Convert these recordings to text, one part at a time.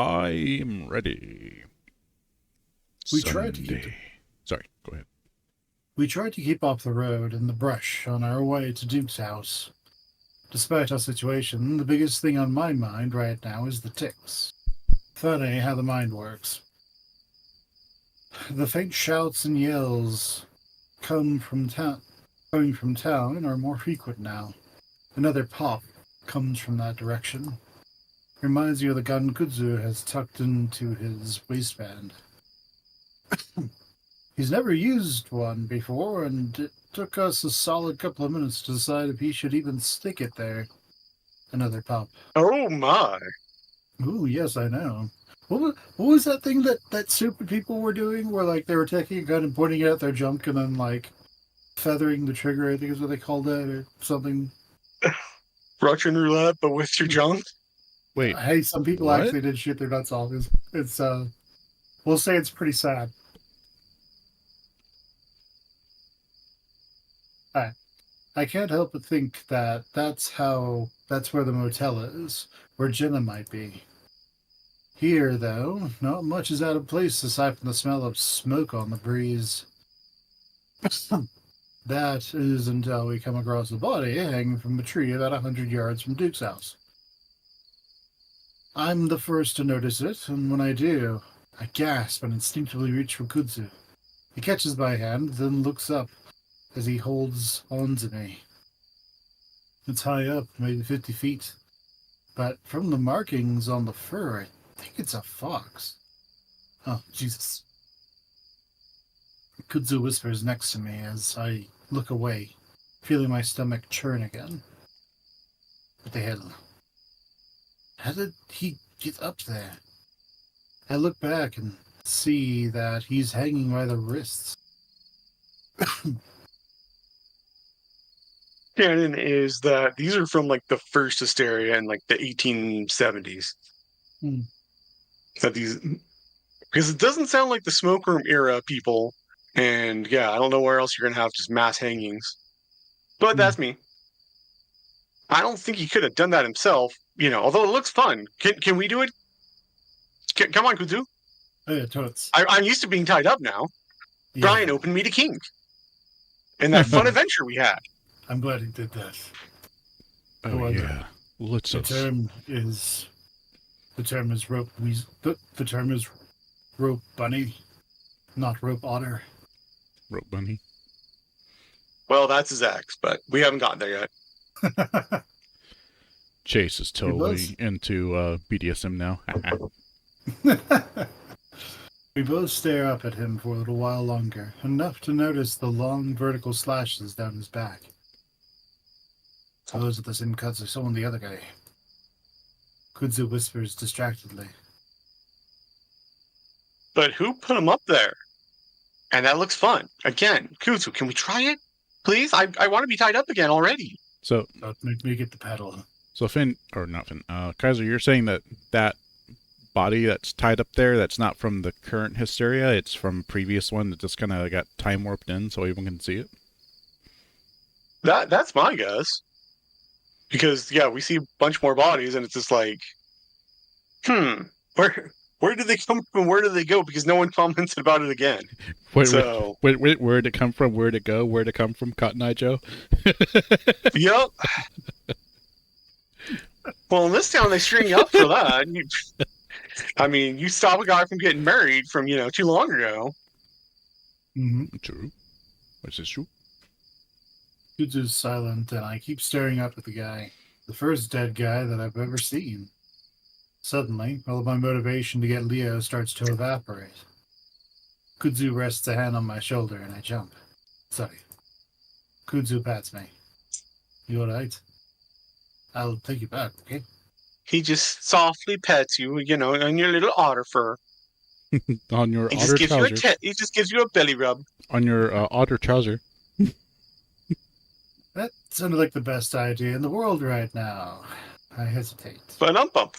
I'm ready. We tried to keep Sunday. Sorry, go ahead. we tried to keep off the road and the brush on our way to Duke's house. Despite our situation, the biggest thing on my mind right now is the ticks. Funny how the mind works. The faint shouts and yells come from town coming from town are more frequent now. Another pop comes from that direction. Reminds you of the gun Kudzu has tucked into his waistband. He's never used one before, and it took us a solid couple of minutes to decide if he should even stick it there. Another pop. Oh my. Ooh, yes, I know. What was that thing that stupid people were doing where, like, they were taking a gun and pointing it at their junk and then, like, feathering the trigger, I think is what they called it, or something? Russian roulette, but with your junk? Wait, Hey, some people what? actually did shoot their nuts off. We'll say it's pretty sad. I can't help but think that that's where the motel is, where Jenna might be. Here, though, not much is out of place aside from the smell of smoke on the breeze. That is until we come across a body hanging from a tree about 100 yards from Duke's house. I'm the first to notice it, and when I do, I gasp and instinctively reach for Kudzu. He catches my hand, then looks up as he holds on to me. It's high up, maybe 50 feet, but from the markings on the fur, I think it's a fox. Oh, Jesus. Kudzu whispers next to me as I look away, feeling my stomach churn again. What the hell? How did he get up there? I look back and see that he's hanging by the wrists. Canon is that these are from like the first hysteria in like the 1870s. Hmm. That these, because it doesn't sound like the smoke room era people. And yeah, I don't know where else you're gonna have just mass hangings. But Hmm. that's me. I don't think he could have done that himself. Although it looks fun. Can we do it? Come on, Kudzu. Oh yeah, totes. I'm used to being tied up now. Brian Yeah, opened me to King in that fun adventure we had. I'm glad he did that. Oh However, yeah, let's the us. term is the term is rope. The term is rope bunny, not rope otter. Rope bunny. Well, that's his ex, but we haven't gotten there yet. Chase is He was. totally into BDSM now. We both stare up at him for a little while longer, enough to notice the long vertical slashes down his back. So those are the same cuts I saw on the other guy. Kudzu whispers distractedly. But who put him up there? And that looks fun. Again, Kudzu, can we try it? Please? I want to be tied up again already. So, Don't make me get the paddle. so Finn, or not Finn, Kaiser, you're saying that body that's tied up there, that's not from the current hysteria, it's from a previous one that just kind of got time warped in so everyone can see it? That's my guess. Because yeah, we see a bunch more bodies, and it's just like, hmm, where did they come from? Where did they go? Because no one commented about it again. So, Where'd it come from? Where'd it go? Where'd it come from? Cotton Eye Joe? yep. Well, in this town, they string you up for that. You stop a guy from getting married from too long ago. Mm-hmm. True. What's this true? Kudzu's silent, and I keep staring up at the guy. The first dead guy that I've ever seen. Suddenly, all of my motivation to get Leo starts to evaporate. Kudzu rests a hand on my shoulder, and I jump. Sorry. Kudzu pats me. You alright? I'll take you back, okay? He just softly pets you, on your little otter fur. On your He just otter gives you trousers. he just gives you a belly rub. On your otter trouser. That sounded like the best idea in the world right now. I hesitate. But bump.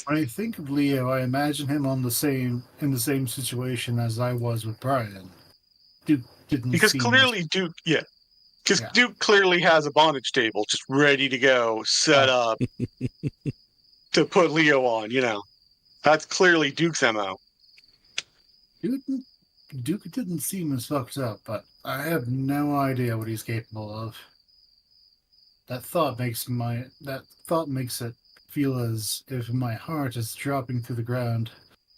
When I think of Leo, I imagine him in the same situation as I was with Brian. Duke didn't Because seem... clearly Duke, yeah. Because Yeah. Duke clearly has a bondage table just ready to go, set up to put Leo on. That's clearly Duke's MO. Duke didn't seem as fucked up, but I have no idea what he's capable of. That thought makes it feel as if my heart is dropping through the ground.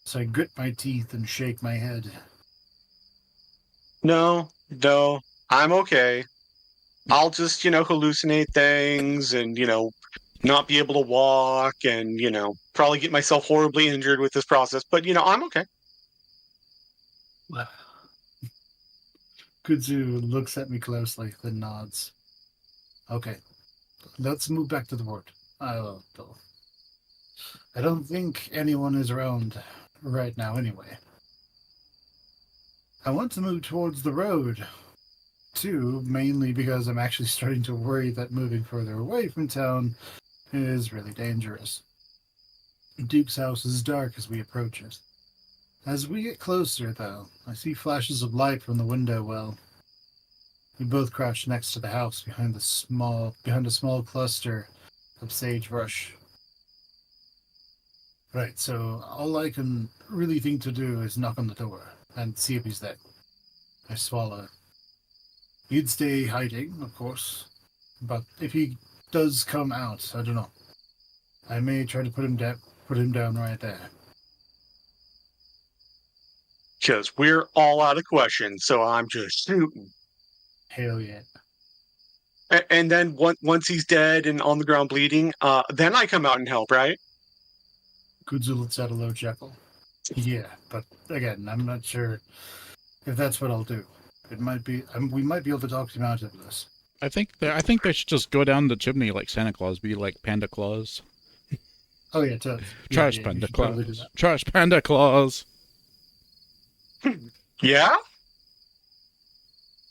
So I grit my teeth and shake my head. No, I'm okay. I'll just, hallucinate things and, not be able to walk and, probably get myself horribly injured with this process. But, I'm okay. Kudzu looks at me closely, then nods. Okay, let's move back to the board. I don't think anyone is around right now anyway. I want to move towards the road, too, mainly because I'm actually starting to worry that moving further away from town is really dangerous. Duke's house is dark as we approach it. As we get closer, though, I see flashes of light from the window well. We both crouch next to the house behind a small cluster of sagebrush. Right, so all I can really think to do is knock on the door and see if he's there. I swallow. He'd stay hiding, of course, but if he does come out, I don't know. I may try to put him down right there. Because we're all out of questions, so I'm just shooting. Hell yeah. And then once he's dead and on the ground bleeding, then I come out and help, right? Kudzu lets out a low chuckle. Yeah, but again, I'm not sure if that's what I'll do. It might be. We might be able to talk him out of this. I think they should just go down the chimney like Santa Claus, be like Panda Claus. Oh yeah, to Trash Panda Claus. Totally Trash Panda Claus. Yeah?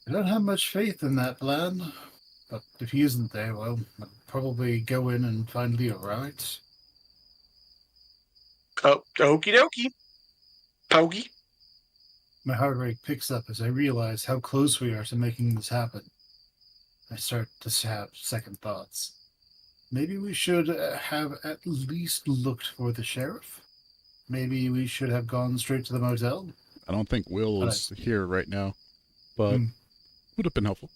I don't have much faith in that plan, but if he isn't there, well, I'll probably go in and find Leo, right? Oh, okie dokie. Pokey. My heart rate picks up as I realize how close we are to making this happen. I start to have second thoughts. Maybe we should have at least looked for the sheriff? Maybe we should have gone straight to the motel? I don't think Will is here right now, but would have been helpful.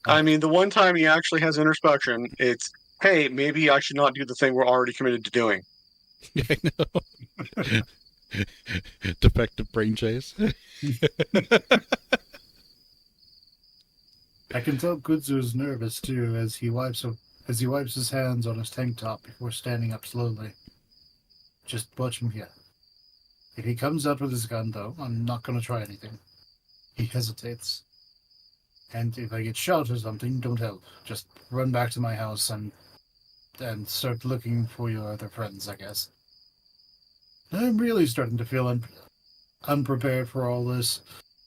I mean, the one time he actually has introspection, it's, hey, maybe I should not do the thing we're already committed to doing. I know. Defective brain chase. I can tell Kudzu is nervous too as he wipes his hands on his tank top before standing up slowly. Just watch him here. If he comes out with his gun, though, I'm not going to try anything. He hesitates. And if I get shot or something, don't help. Just run back to my house and start looking for your other friends, I guess. I'm really starting to feel unprepared for all this.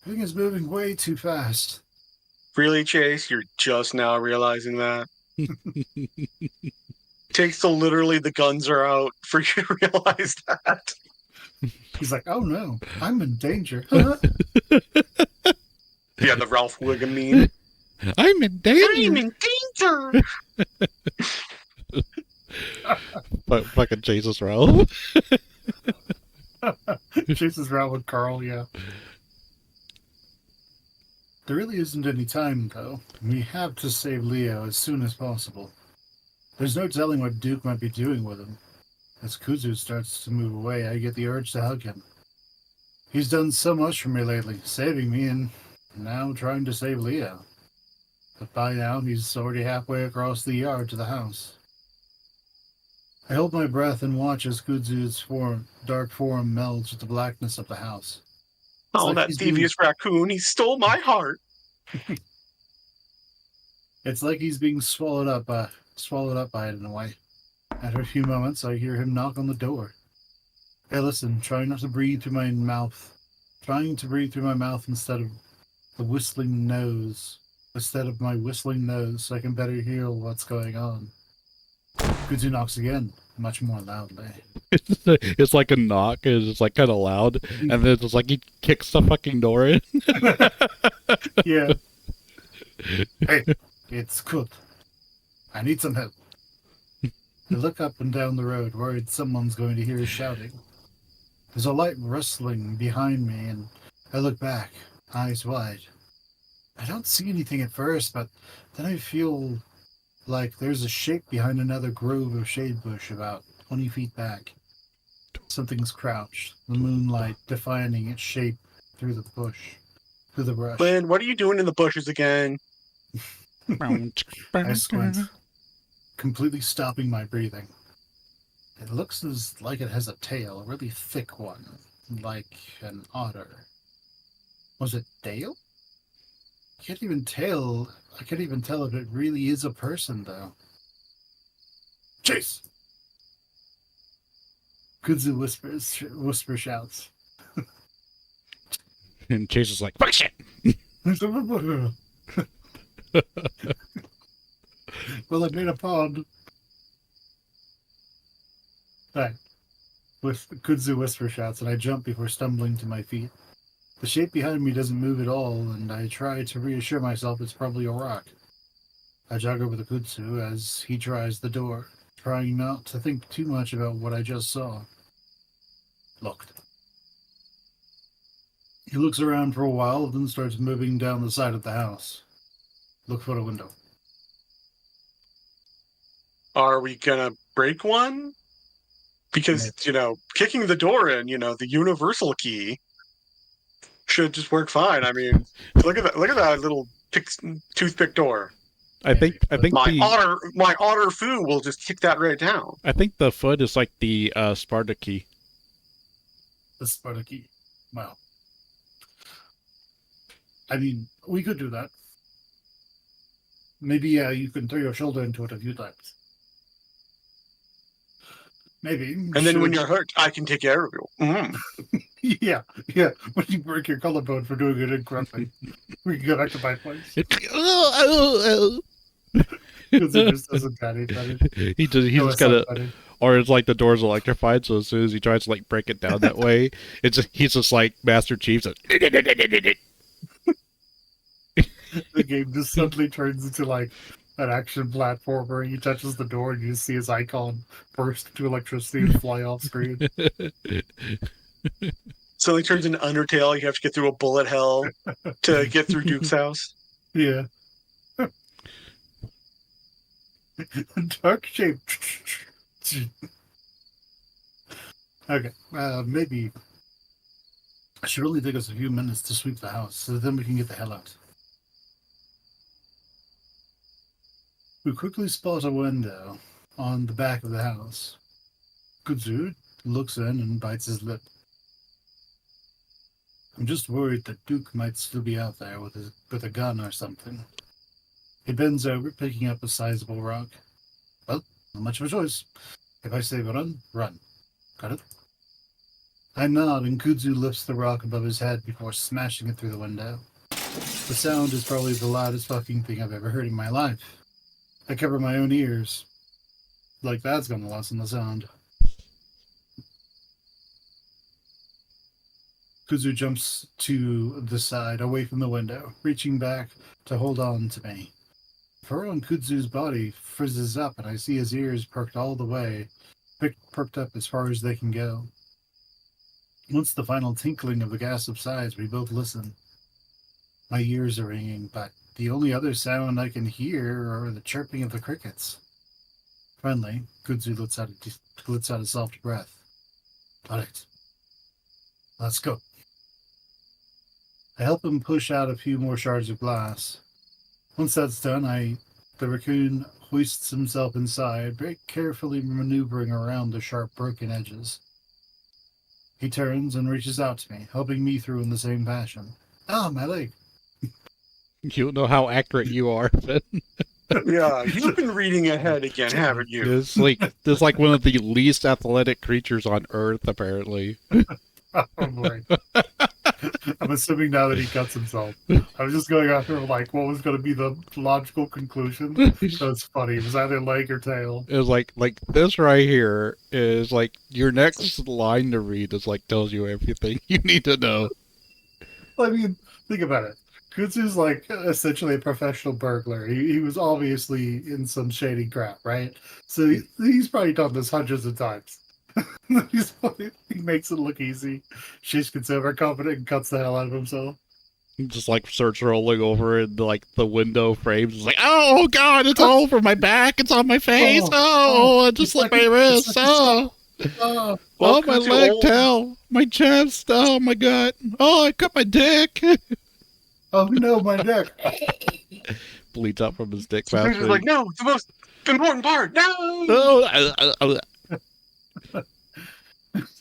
Everything is moving way too fast. Really, Chase? You're just now realizing that? Takes till literally the guns are out for you to realize that. He's like, oh no, I'm in danger. Yeah, the Ralph Wiggum meme. I'm in danger. I'm in danger. But fucking Jesus, Ralph. Chases around with Carl, yeah. There really isn't any time, though. We have to save Leo as soon as possible. There's no telling what Duke might be doing with him. As Kudzu starts to move away, I get the urge to hug him. He's done so much for me lately, saving me and now trying to save Leo. But by now, he's already halfway across the yard to the house. I hold my breath and watch as Kudzu's dark form melds with the blackness of the house. Oh, like that devious raccoon, he stole my heart. It's like he's being swallowed up by it in a way. After a few moments, I hear him knock on the door. I listen, trying not to breathe through my mouth. Trying to breathe through my mouth instead of my whistling nose, so I can better hear what's going on. Kudzu knocks again, much more loudly. It's like a knock, it's like kind of loud, and then it's like he kicks the fucking door in. Yeah. Hey, it's Kut. I need some help. I look up and down the road, worried someone's going to hear us shouting. There's a light rustling behind me, and I look back, eyes wide. I don't see anything at first, but then I feel like there's a shape behind another grove of shade bush about 20 feet back. Something's crouched, the moonlight defining its shape through the bush, through the brush. Lynn, what are you doing in the bushes again? I squint, completely stopping my breathing. It looks like it has a tail, a really thick one, like an otter. Was it Dale? I can't even tell if it really is a person, though. Chase! Kudzu whisper shouts. And Chase is like, fuck shit! Well, I made a pond. Alright. Kudzu whisper shouts, and I jump before stumbling to my feet. The shape behind me doesn't move at all, and I try to reassure myself it's probably a rock. I jog over to Kudzu as he tries the door, trying not to think too much about what I just saw. Locked. He looks around for a while, then starts moving down the side of the house. Look for a window. Are we gonna break one? Because, kicking the door in, the universal key should just work fine. I mean, look at that little toothpick door. I think my otter foo will just kick that right down. I think the foot is like the Sparta key. The Sparta key. Wow. I mean, we could do that. Maybe you can throw your shoulder into it a few times. Maybe. And then when you're hurt, I can take care of you. Mm. Yeah. When you break your collarbone for doing it incorrectly, we can go back to my place. Because it just doesn't got it. He just kind of, or it's like the door's electrified, so as soon as he tries to like break it down that way, he's just like Master Chief. The game just suddenly turns into like an action platformer. He touches the door and you see his icon burst into electricity and fly off screen. So it turns into Undertale. You have to get through a bullet hell to get through Duke's house. Yeah. Dark shape. Okay, maybe I should really take us a few minutes to sweep the house, so then we can get the hell out. We quickly spot a window on the back of the house. Kudzu looks in and bites his lip. I'm just worried that Duke might still be out there with a gun or something. He bends over, picking up a sizable rock. Well, not much of a choice. If I say run, run. Got it? I nod, and Kudzu lifts the rock above his head before smashing it through the window. The sound is probably the loudest fucking thing I've ever heard in my life. I cover my own ears. Like that's gonna lessen the sound. Kudzu jumps to the side, away from the window, reaching back to hold on to me. Fur on Kudzu's body frizzes up, and I see his ears perked all the way, perked up as far as they can go. Once the final tinkling of the gas subsides, we both listen. My ears are ringing, but the only other sound I can hear are the chirping of the crickets. Finally, Kudzu lets out a soft breath. All right. Let's go. I help him push out a few more shards of glass. Once that's done, the raccoon hoists himself inside, very carefully maneuvering around the sharp, broken edges. He turns and reaches out to me, helping me through in the same fashion. Ah, my leg. You don't know how accurate you are, Ben. Yeah, you've been reading ahead again, haven't you? It's like one of the least athletic creatures on Earth, apparently. Probably. I'm assuming now that he cuts himself. I was just going after like what was going to be the logical conclusion. So it's funny. It was either leg or tail. It was like this right here is like your next line to read is like tells you everything you need to know. I mean, think about it. Kudzu's like essentially a professional burglar. He was obviously in some shady crap, right? So he's probably done this hundreds of times. He makes it look easy. Chase gets overconfident and cuts the hell out of himself. Just like starts rolling over in like the window frames. It's like, oh god, it's all over my back. It's on my face. I just slipped my wrist. Oh, Well, my Kudzu leg tail, my chest. Oh my god. Oh, I cut my dick. Oh no, my neck. Bleeds out from his dick. So Kudzu's like, no, it's the most important part. No. Oh,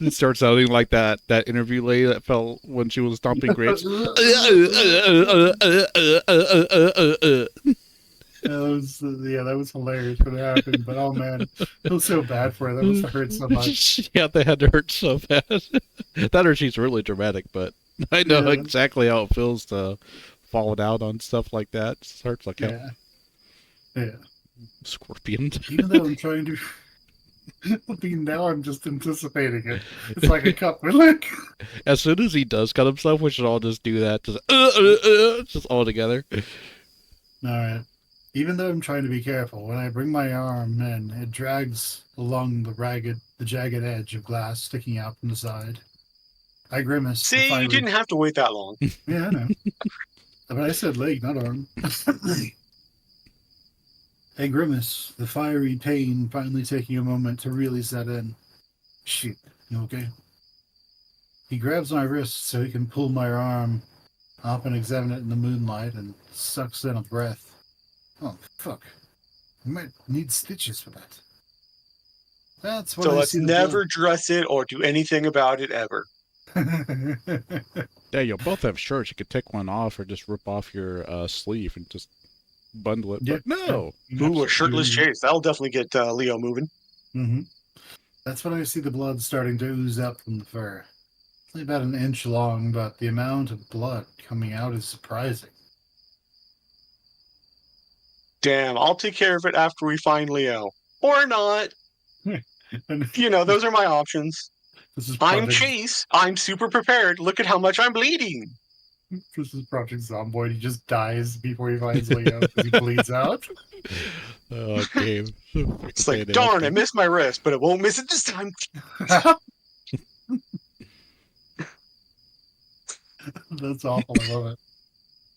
it starts sounding like that interview lady that fell when she was stomping grapes. That was hilarious when it happened. But oh man, it was so bad for her. That must have hurt so much. Yeah, they had to hurt so bad. That or she's really dramatic, but I know exactly how it feels to fall down on stuff like that. It hurts like hell. Yeah. Scorpion. Even though I'm trying to. Now I'm just anticipating it. It's like a cut my leg. As soon as he does cut himself, we should all just do that. Just all together. All right. Even though I'm trying to be careful, when I bring my arm in, it drags along the jagged edge of glass sticking out from the side. I grimace. See, you didn't have to wait that long. Yeah, I know. But I said leg, not arm. I grimace, the fiery pain finally taking a moment to really set in. Shit, you okay? He grabs my wrist so he can pull my arm up and examine it in the moonlight and sucks in a breath. Oh, fuck. You might need stitches for that. That's what so I let's see never dress it or do anything about it ever. Yeah, you'll both have shirts. You could take one off or just rip off your sleeve and just bundle it. Yeah. But no. Ooh, a shirtless Chase. That'll definitely get Leo moving. Mm-hmm. That's when I see the blood starting to ooze up from the fur. It's only about an inch long, but the amount of blood coming out is surprising. Damn, I'll take care of it after we find Leo. Or not. Those are my options. I'm Chase. I'm super prepared. Look at how much I'm bleeding. This is Project Zomboid. He just dies before he finds Leo because he bleeds out. Oh, Gabe. It's like, darn, I missed my wrist, but it won't miss it this time. That's awful. I love it.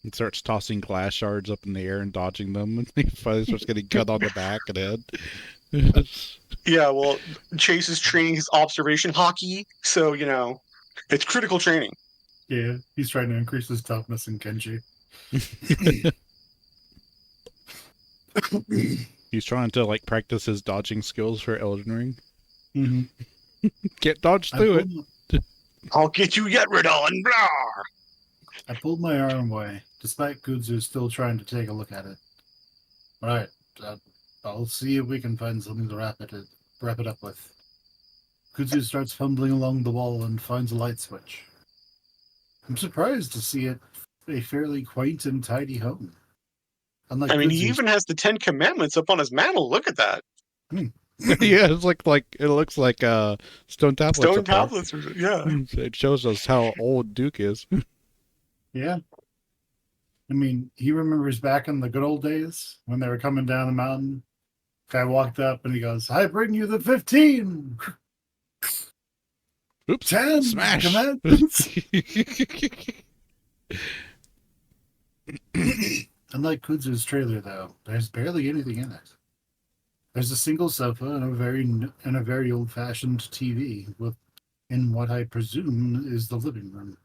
He starts tossing glass shards up in the air and dodging them, and he finally starts getting cut on the back and head. Yeah, well, Chase is training his observation hockey, so, it's critical training. Yeah, he's trying to increase his toughness in Kenji. He's trying to practice his dodging skills for Elden Ring. Mm-hmm. Can't dodge through it. I'll get you yet, Radon. Blah! I pulled my arm away, despite Kudzu still trying to take a look at it. All right, I'll see if we can find something to wrap it up with. Kudzu starts fumbling along the wall and finds a light switch. I'm surprised to see it a fairly quaint and tidy home. Unlike he even has the 10 Commandments up on his mantle. Look at that. Yeah, it's it looks like stone tablets. Stone tablets, yeah. It shows us how old Duke is. Yeah. He remembers back in the good old days when they were coming down the mountain. Guy walked up and he goes, "I bring you the 15. Oops! 10 Smash! Commandments." Unlike Kudzu's trailer, though, there's barely anything in it. There's a single sofa and a very old-fashioned TV in what I presume is the living room.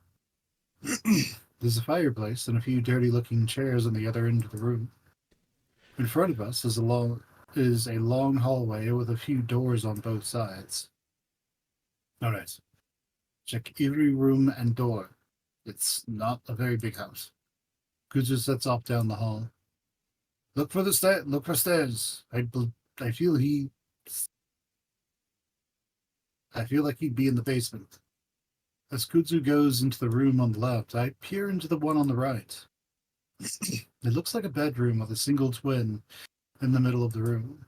There's a fireplace and a few dirty-looking chairs on the other end of the room. In front of us is a long hallway with a few doors on both sides. All right. Check every room and door. It's not a very big house. Kudzu sets off down the hall. Look for stairs. I feel like he'd be in the basement. As Kudzu goes into the room on the left, I peer into the one on the right. It looks like a bedroom with a single twin in the middle of the room.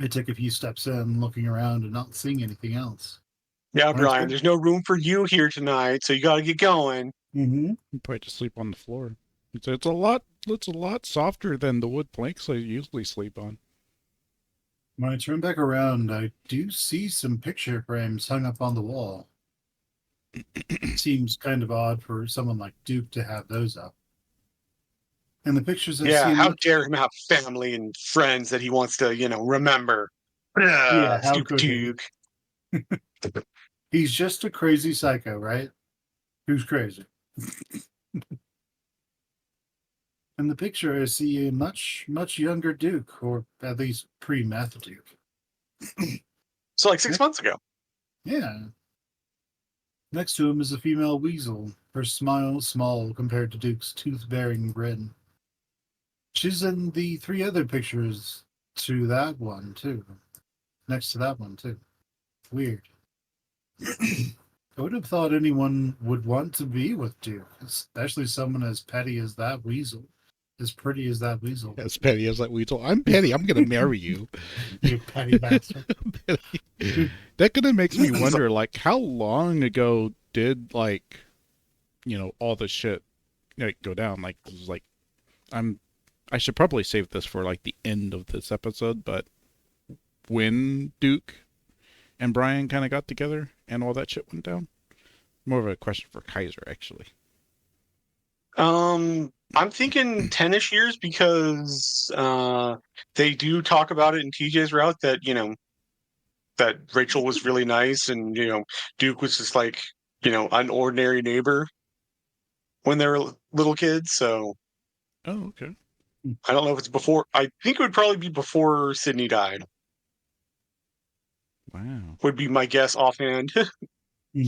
I take a few steps in, looking around and not seeing anything else. Yeah, Brian, there's no room for you here tonight, so you gotta get going. Mm-hmm. You probably just sleep on the floor. It's a lot. It's a lot softer than the wood planks I usually sleep on. When I turn back around, I do see some picture frames hung up on the wall. Seems kind of odd for someone like Duke to have those up. And the pictures I see Yeah, him how look. dare him have family and friends that he wants to, remember. Yeah, how Stupid could he? Duke. He's just a crazy psycho, right? Who's crazy? In the picture, I see a much, much younger Duke, or at least pre-meth Duke. So like 6 months ago. Yeah. Next to him is a female weasel, her smile small compared to Duke's tooth-bearing grin. She's in the three other pictures to that one, too. Next to that one, too. Weird. I would have thought anyone would want to be with Duke, especially someone as petty as that weasel. As pretty as that weasel. As petty as that weasel. I'm petty. I'm gonna marry you. You petty bastard. That kind of makes me wonder, like, how long ago did all the shit go down? Like, this is like, I should probably save this for like the end of this episode, but when Duke and Brian kind of got together and all that shit went down, more of a question for Kaiser actually. I'm thinking 10-ish years because they do talk about it in TJ's route that, that Rachel was really nice and, Duke was just like, an ordinary neighbor when they were little kids. So Oh, okay. I don't know if it's before. I think it would probably be before Sydney died, Wow. would be my guess offhand.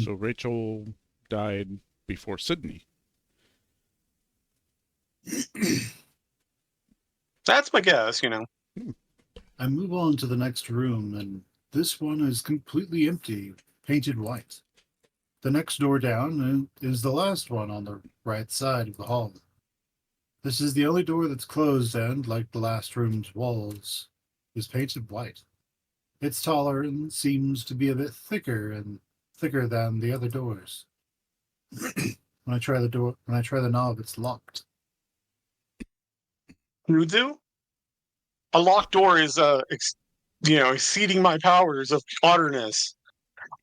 So Rachel died before Sydney. That's my guess, I move on to the next room, and this one is completely empty, painted white. The next door down is the last one on the right side of the hall. This is the only door that's closed and, like the last room's walls, is painted white. It's taller and seems to be a bit thicker than the other doors. When I try the knob, it's locked. Kudzu? A locked door is, exceeding my powers of otterness.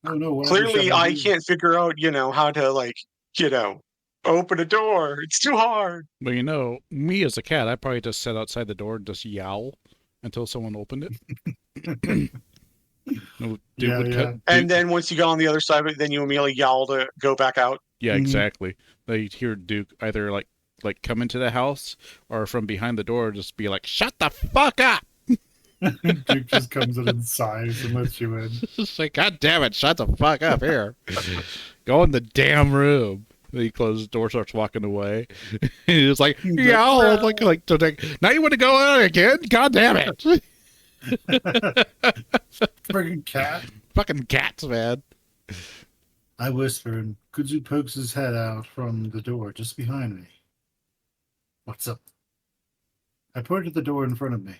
Oh no, whatever shall Clearly, I I do? can't figure out, how to, like, you know, open a door. It's too hard. But me as a cat, I probably just sat outside the door and just yowl until someone opened it. No, dude would cut. Yeah. And then once you go on the other side of it, then you immediately yowl to go back out. Yeah, Mhm. exactly. They hear Duke either like come into the house or from behind the door just be like, "Shut the fuck up!" Duke just comes in and sighs and lets you in. It's like, "God damn it, shut the fuck up here! Go in the damn room." Then he closes the door, starts walking away. He's like, "Yeah, now you want to go out again? God damn it!" Friggin' cat. Fucking cats, man. I whisper, and Kudzu pokes his head out from the door just behind me. What's up? I point at the door in front of me.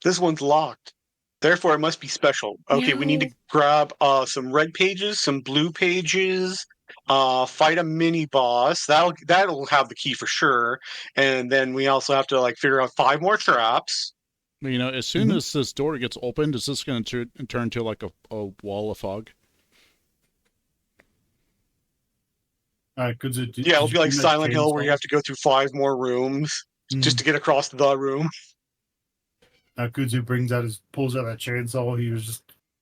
This one's locked. Therefore, it must be special. Okay, we need to grab some red pages, some blue pages, fight a mini boss. That'll have the key for sure. And then we also have to like figure out 5 more traps. As soon as this door gets opened, is this going to turn to like a wall of fog? Kudzu, Yeah, it'll be like Silent Hill where you have to go through 5 more rooms just to get across the room. Kudzu pulls out that chainsaw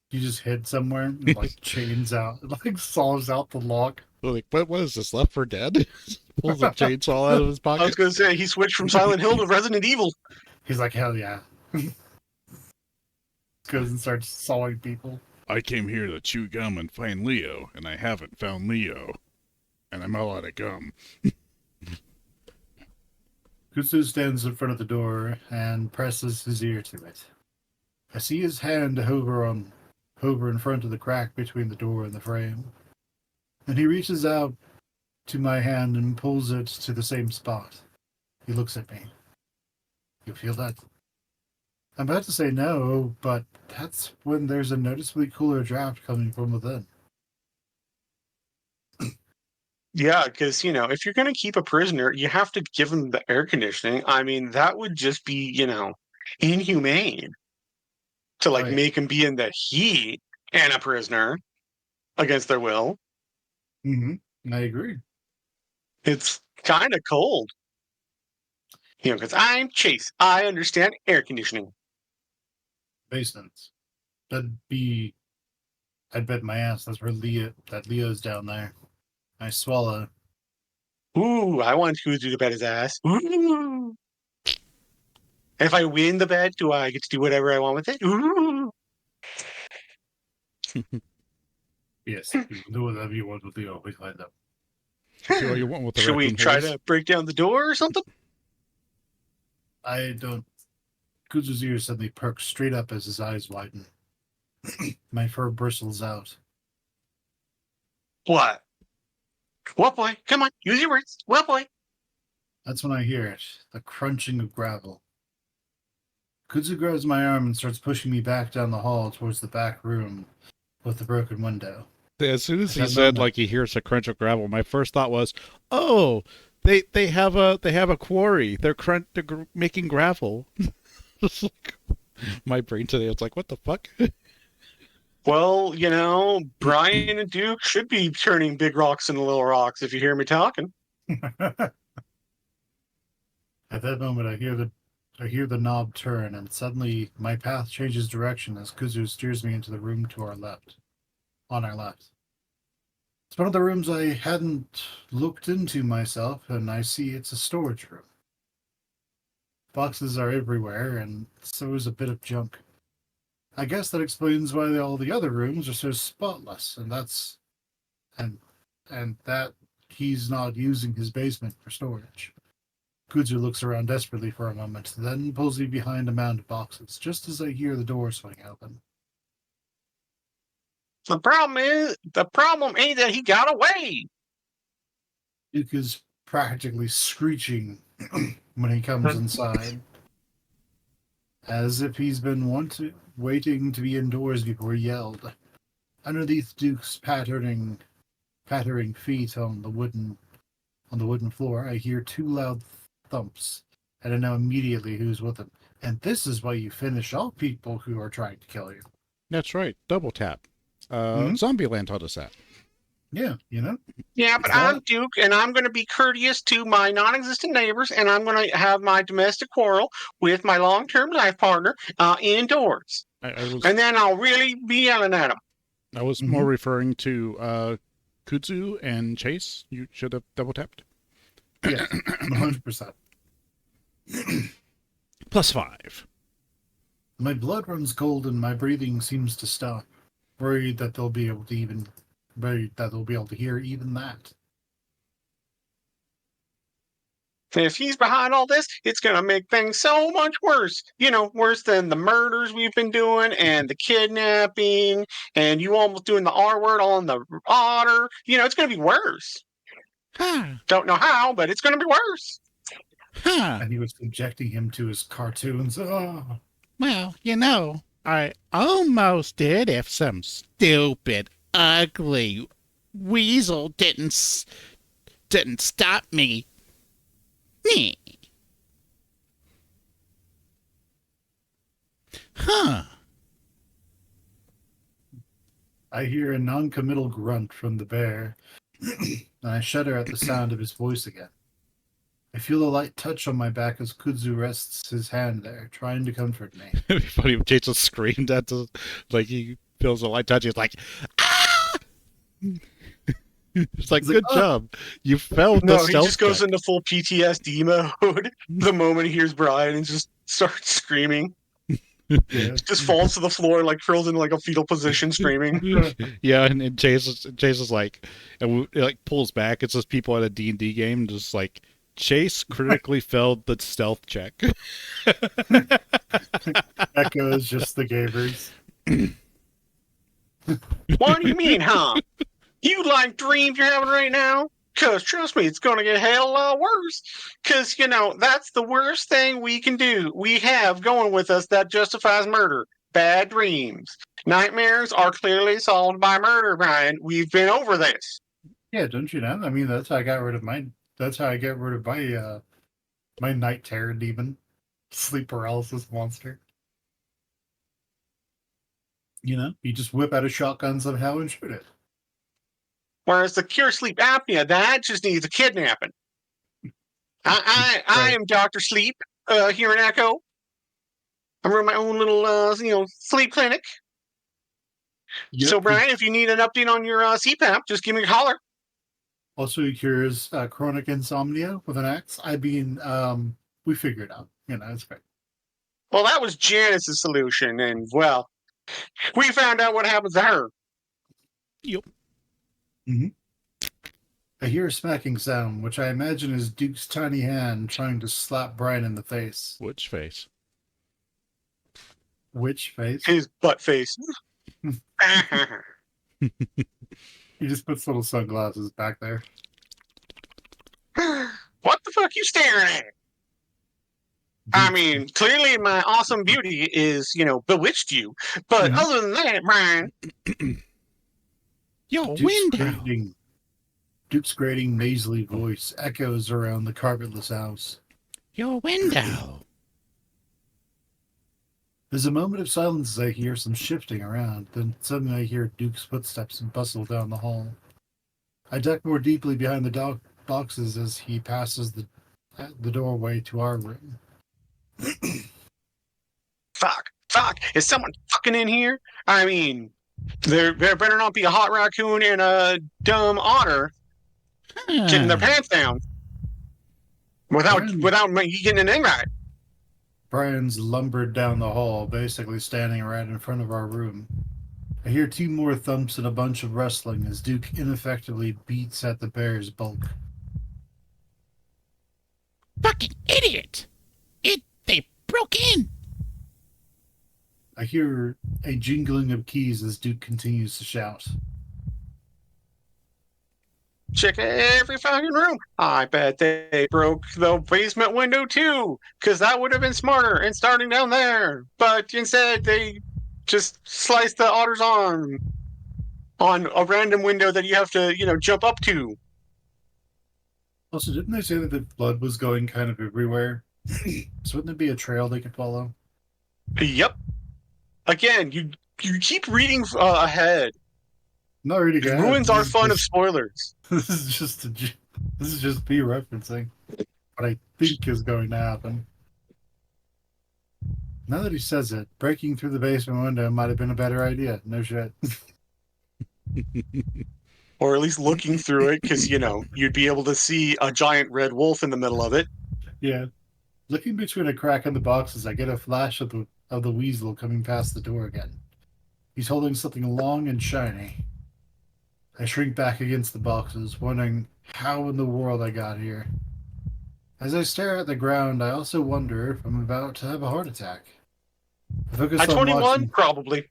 he just hid somewhere and like chains out, like saws out the lock. Like, what is this, Left 4 Dead? Pulls a chainsaw out of his I was pocket. going to say, he switched from Silent Hill to Resident Evil. He's like, hell yeah. Goes and starts sawing people. I came here to chew gum and find Leo, and I haven't found Leo. And I'm all out of gum. Kutsu stands in front of the door and presses his ear to it. I see his hand hover in front of the crack between the door and the frame. And he reaches out to my hand and pulls it to the same spot. He looks at me. You feel that? I'm about to say no, but that's when there's a noticeably cooler draft coming from within. Yeah, because, if you're going to keep a prisoner, you have to give them the air conditioning. I mean, that would just be, inhumane to, Oh, yeah. make them be in the heat and a prisoner against their will. I agree. It's kind of cold. Because I'm Chase. I understand air conditioning. Basements. I'd bet my ass that's where Leo's down there. I swallow. Ooh, I want Kudzu to bet his ass. Ooh. And if I win the bet, do I get to do whatever I want with it? Ooh. Yes, you can do whatever you want with Leo. We find out. Do what you want with the Should we raccoon try holes. to break down the door or something? I don't. Kudzu's ears suddenly perk straight up as his eyes widen. My fur bristles out. What? What, boy? Come on, use your words. What, boy? That's when I hear it, the crunching of gravel. Kudzu grabs my arm and starts pushing me back down the hall towards the back room with the broken window. As soon as At he that said moment- he hears a crunch of gravel, my first thought was, "Oh, they have a quarry. They're making gravel." It's like, my brain today was like, "What the fuck?" Well, Brian and Duke should be turning big rocks into little rocks if you hear me talking. At that moment, I hear the knob turn, and suddenly my path changes direction as Kudzu steers me into the room to our left. On our left. It's one of the rooms I hadn't looked into myself, and I see it's a storage room. Boxes are everywhere, and so is a bit of junk. I guess that explains why all the other rooms are so spotless, and that he's not using his basement for storage. Kudzu looks around desperately for a moment, then pulls me behind a mound of boxes, just as I hear the door swing open. The problem ain't that he got away. Duke is practically screeching when he comes inside, as if he's been waiting to be indoors before he yelled. Underneath Duke's pattering feet on the wooden floor, I hear two loud thumps, and I know immediately who's with him. And this is why you finish off people who are trying to kill you. That's right, double tap. Mhm. Zombieland taught us that. Yeah, Yeah, but I'm Duke, and I'm going to be courteous to my non-existent neighbors, and I'm going to have my domestic quarrel with my long-term life partner indoors. I was And then I'll really be yelling at him. I was more referring to Kudzu and Chase. You should have double tapped. Yeah, 100%. +5. My blood runs cold and my breathing seems to stop. Worried that they'll be able to hear even that. If he's behind all this, it's going to make things so much worse. Worse than the murders we've been doing and the kidnapping and you almost doing the R word on the otter. It's going to be worse. Huh. Don't know how, but it's going to be worse. Huh. And he was subjecting him to his cartoons. Oh. Well, I almost did if some stupid, ugly weasel didn't stop me. Huh. I hear a non-committal grunt from the bear, and I shudder at the sound of his voice again. I feel a light touch on my back as Kudzu rests his hand there, trying to comfort me. It'd be funny if Jason screamed at he feels a light touch. He's like, ah! It's like, good job. You felt the No, he stealth just goes check. into full PTSD mode the moment he hears Brian and just starts screaming. Yeah. Just falls to the floor, curls into a fetal position, screaming. Yeah, and Chase is like, and pulls back. It's just people at a D&D game, just like, Chase critically failed the stealth check. Echoes just the gavers. What do you mean, huh? You dreams you're having right now? Because trust me, it's going to get a hell of a lot worse. Because, that's the worst thing we can do. We have going with us that justifies murder. Bad dreams. Nightmares are clearly solved by murder, Brian. We've been over this. Yeah, don't you know? I mean, that's how I got rid of my. That's how I get rid of my night terror demon, sleep paralysis monster. You know, you just whip out a shotgun somehow and shoot it. Whereas the cure sleep apnea, that just needs a kidnapping. I Right. am Doctor Sleep here in Echo. I'm running my own little sleep clinic. So Yep. Brian, if you need an update on your CPAP, just give me a holler. Also, he cures chronic insomnia with an axe. I mean, we figured it out. You know, it's great. Well, that was Janice's solution, and well, we found out what happened to her. Yep. Mm-hmm. I hear a smacking sound, which I imagine is Duke's tiny hand trying to slap Brian in the face. Which face? Which face? His butt face. He just puts little sunglasses back there. What the fuck you staring at? I mean, clearly my awesome beauty is, bewitched you. But other than that, Brian. Yo, Duke's grating, nasally voice echoes around the carpetless house. Your window. There's a moment of silence as I hear some shifting around. Then suddenly I hear Duke's footsteps bustle down the hall. I duck more deeply behind the boxes as he passes the doorway to our room. Fuck. Is someone fucking in here? I mean, there better not be a hot raccoon and a dumb otter getting their pants down without me getting an invite. Brian's lumbered down the hall, basically standing right in front of our room. I hear 2 more thumps and a bunch of wrestling as Duke ineffectively beats at the bear's bulk. Fucking idiot! They broke in! I hear a jingling of keys as Duke continues to shout. Check every fucking room. I bet they broke the basement window too, because that would have been smarter and starting down there. But instead, they just sliced the otter's arm on a random window that you have to, jump up to. Also, didn't they say that the blood was going kind of everywhere? So wouldn't it be a trail they could follow? Yep. Again, you keep reading ahead. Not reading It ahead. ruins our fun of spoilers. This is just me referencing what I think is going to happen. Now that he says it, breaking through the basement window might have been a better idea. No shit. Or at least looking through it, because, you'd be able to see a giant red wolf in the middle of it. Yeah. Looking between a crack in the boxes, I get a flash of the weasel coming past the door again. He's holding something long and shiny. I shrink back against the boxes, wondering how in the world I got here. As I stare at the ground, I also wonder if I'm about to have a heart attack. At 21, probably.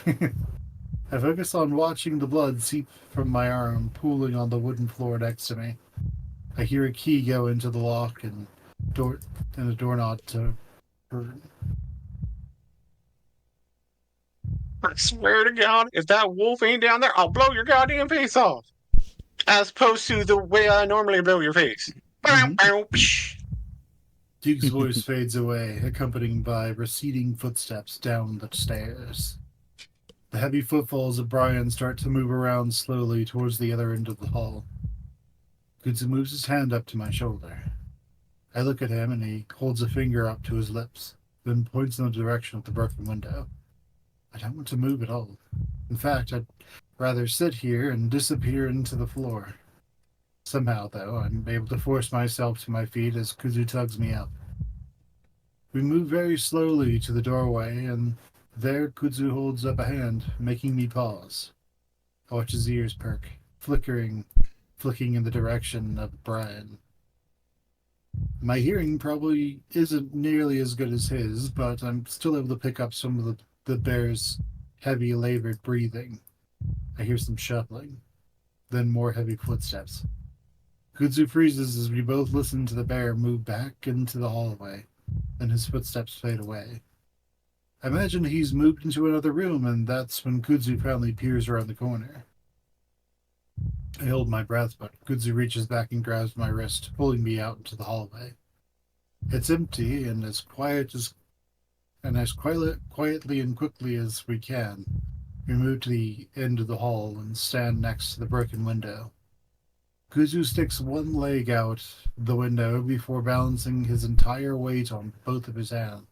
I focus on watching the blood seep from my arm, pooling on the wooden floor next to me. I hear a key go into the lock and a doorknob to turn. I swear to God, if that wolf ain't down there, I'll blow your goddamn face off. As opposed to the way I normally blow your face. Duke's voice fades away, accompanied by receding footsteps down the stairs. The heavy footfalls of Brian start to move around slowly towards the other end of the hall. Kudzu moves his hand up to my shoulder. I look at him and he holds a finger up to his lips, then points in the direction of the broken window. I don't want to move at all. In fact, I'd rather sit here and disappear into the floor. Somehow, though, I'm able to force myself to my feet as Kudzu tugs me up. We move very slowly to the doorway, and there Kudzu holds up a hand, making me pause. I watch his ears perk, flicking in the direction of Brian. My hearing probably isn't nearly as good as his, but I'm still able to pick up some of the bear's heavy, labored breathing. I hear some shuffling, then more heavy footsteps. Kudzu freezes as we both listen to the bear move back into the hallway, then his footsteps fade away. I imagine he's moved into another room, and that's when Kudzu finally peers around the corner. I hold my breath, but Kudzu reaches back and grabs my wrist, pulling me out into the hallway. It's empty and as quietly and quickly as we can, we move to the end of the hall and stand next to the broken window. Kudzu sticks one leg out the window before balancing his entire weight on both of his hands.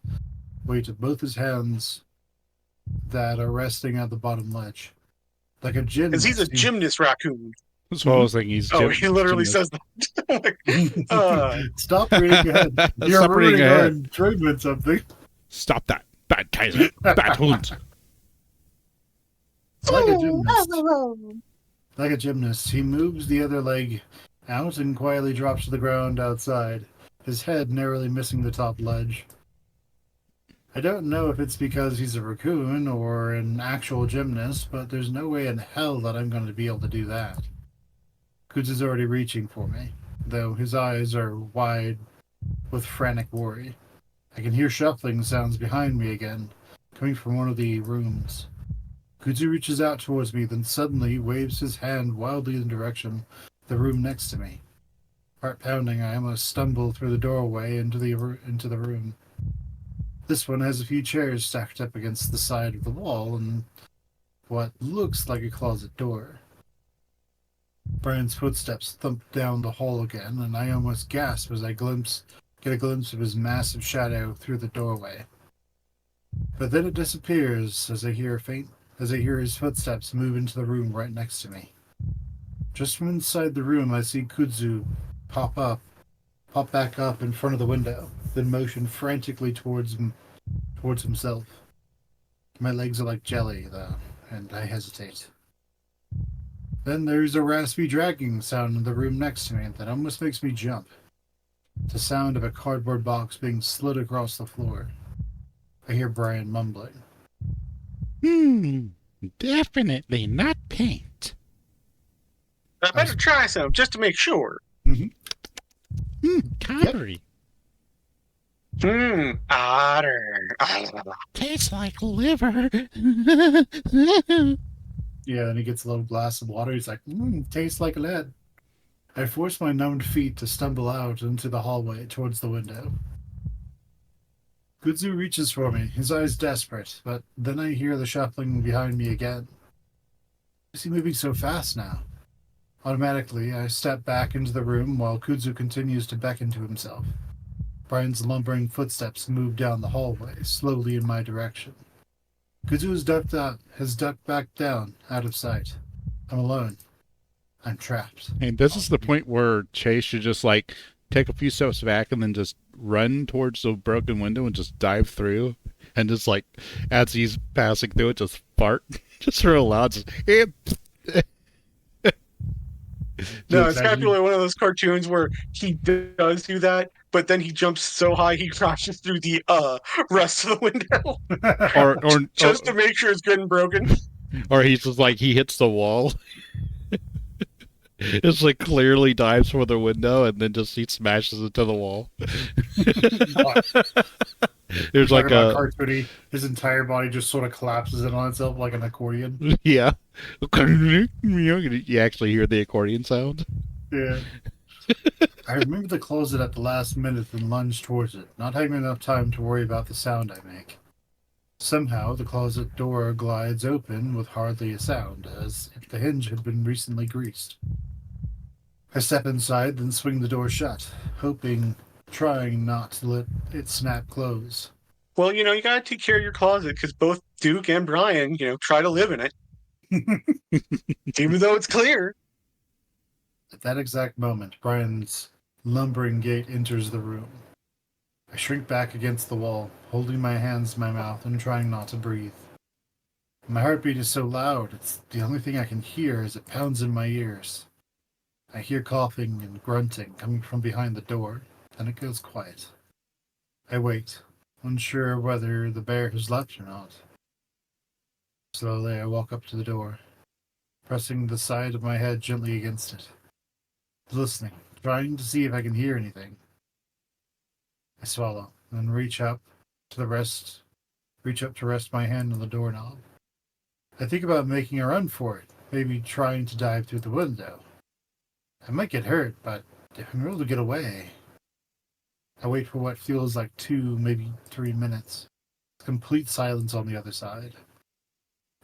Weight of both his hands that are resting at the bottom ledge. Like a Because he's a gymnast. gymnast raccoon. That's what I was thinking. He's He literally gymnast. says that. Stop reading ahead. You're Stop reading ruining our ahead. enjoyment something. Stop that. Bad Kaiser. Bad Hund. Like a gymnast, he moves the other leg out and quietly drops to the ground outside, his head narrowly missing the top ledge. I don't know if it's because he's a raccoon or an actual gymnast, but there's no way in hell that I'm going to be able to do that. Kudz is already reaching for me, though his eyes are wide with frantic worry. I can hear shuffling sounds behind me again, coming from one of the rooms. Kudzu reaches out towards me, then suddenly waves his hand wildly in the direction of the room next to me. Heart pounding, I almost stumble through the doorway into the room. This one has a few chairs stacked up against the side of the wall and what looks like a closet door. Brian's footsteps thump down the hall again, and I almost gasp as I get a glimpse of his massive shadow through the doorway. But then it disappears as I hear his footsteps move into the room right next to me. Just from inside the room, I see Kudzu pop back up in front of the window, then motion frantically towards himself. My legs are like jelly, though, and I hesitate. Then there's a raspy dragging sound in the room next to me that almost makes me jump. The sound of a cardboard box being slid across the floor. I hear Brian mumbling. Definitely not paint. I better try some just to make sure. Coppery. Otter. Tastes like liver. Yeah, then he gets a little glass of water. He's like, tastes like lead. I force my numbed feet to stumble out into the hallway towards the window. Kudzu reaches for me, his eyes desperate, but then I hear the shuffling behind me again. Why is he moving so fast now? Automatically, I step back into the room while Kudzu continues to beckon to himself. Brian's lumbering footsteps move down the hallway, slowly in my direction. Kudzu has ducked back down, out of sight. I'm alone. I'm trapped. And this is the point where Chase should just like take a few steps back and then just run towards the broken window and just dive through, and just like as he's passing through it, just fart, just real loud. Just, No, it's kind of like one of those cartoons where he does do that, but then he jumps so high he crashes through the rest of the window or just to make sure it's good and broken. Or he's just like he hits the wall. It's like clearly dives for the window and then just he smashes into the wall. There's like a cartoony. His entire body just sort of collapses in on itself like an accordion. Yeah. You actually hear the accordion sound. Yeah. I remember the closet at the last minute and lunged towards it, not having enough time to worry about the sound I make. Somehow, the closet door glides open with hardly a sound, as if the hinge had been recently greased. I step inside, then swing the door shut, trying not to let it snap close. Well, you gotta take care of your closet because both Duke and Brian, try to live in it. Even though it's clear. At that exact moment, Brian's lumbering gait enters the room. I shrink back against the wall, holding my hands to my mouth and trying not to breathe. My heartbeat is so loud, it's the only thing I can hear as it pounds in my ears. I hear coughing and grunting coming from behind the door, then it goes quiet. I wait, unsure whether the bear has left or not. Slowly, I walk up to the door, pressing the side of my head gently against it, listening, trying to see if I can hear anything. I swallow, then reach up to rest my hand on the doorknob. I think about making a run for it, maybe trying to dive through the window, I might get hurt, but if I'm able to get away. I wait for what feels like 2, maybe 3 minutes. Complete silence on the other side.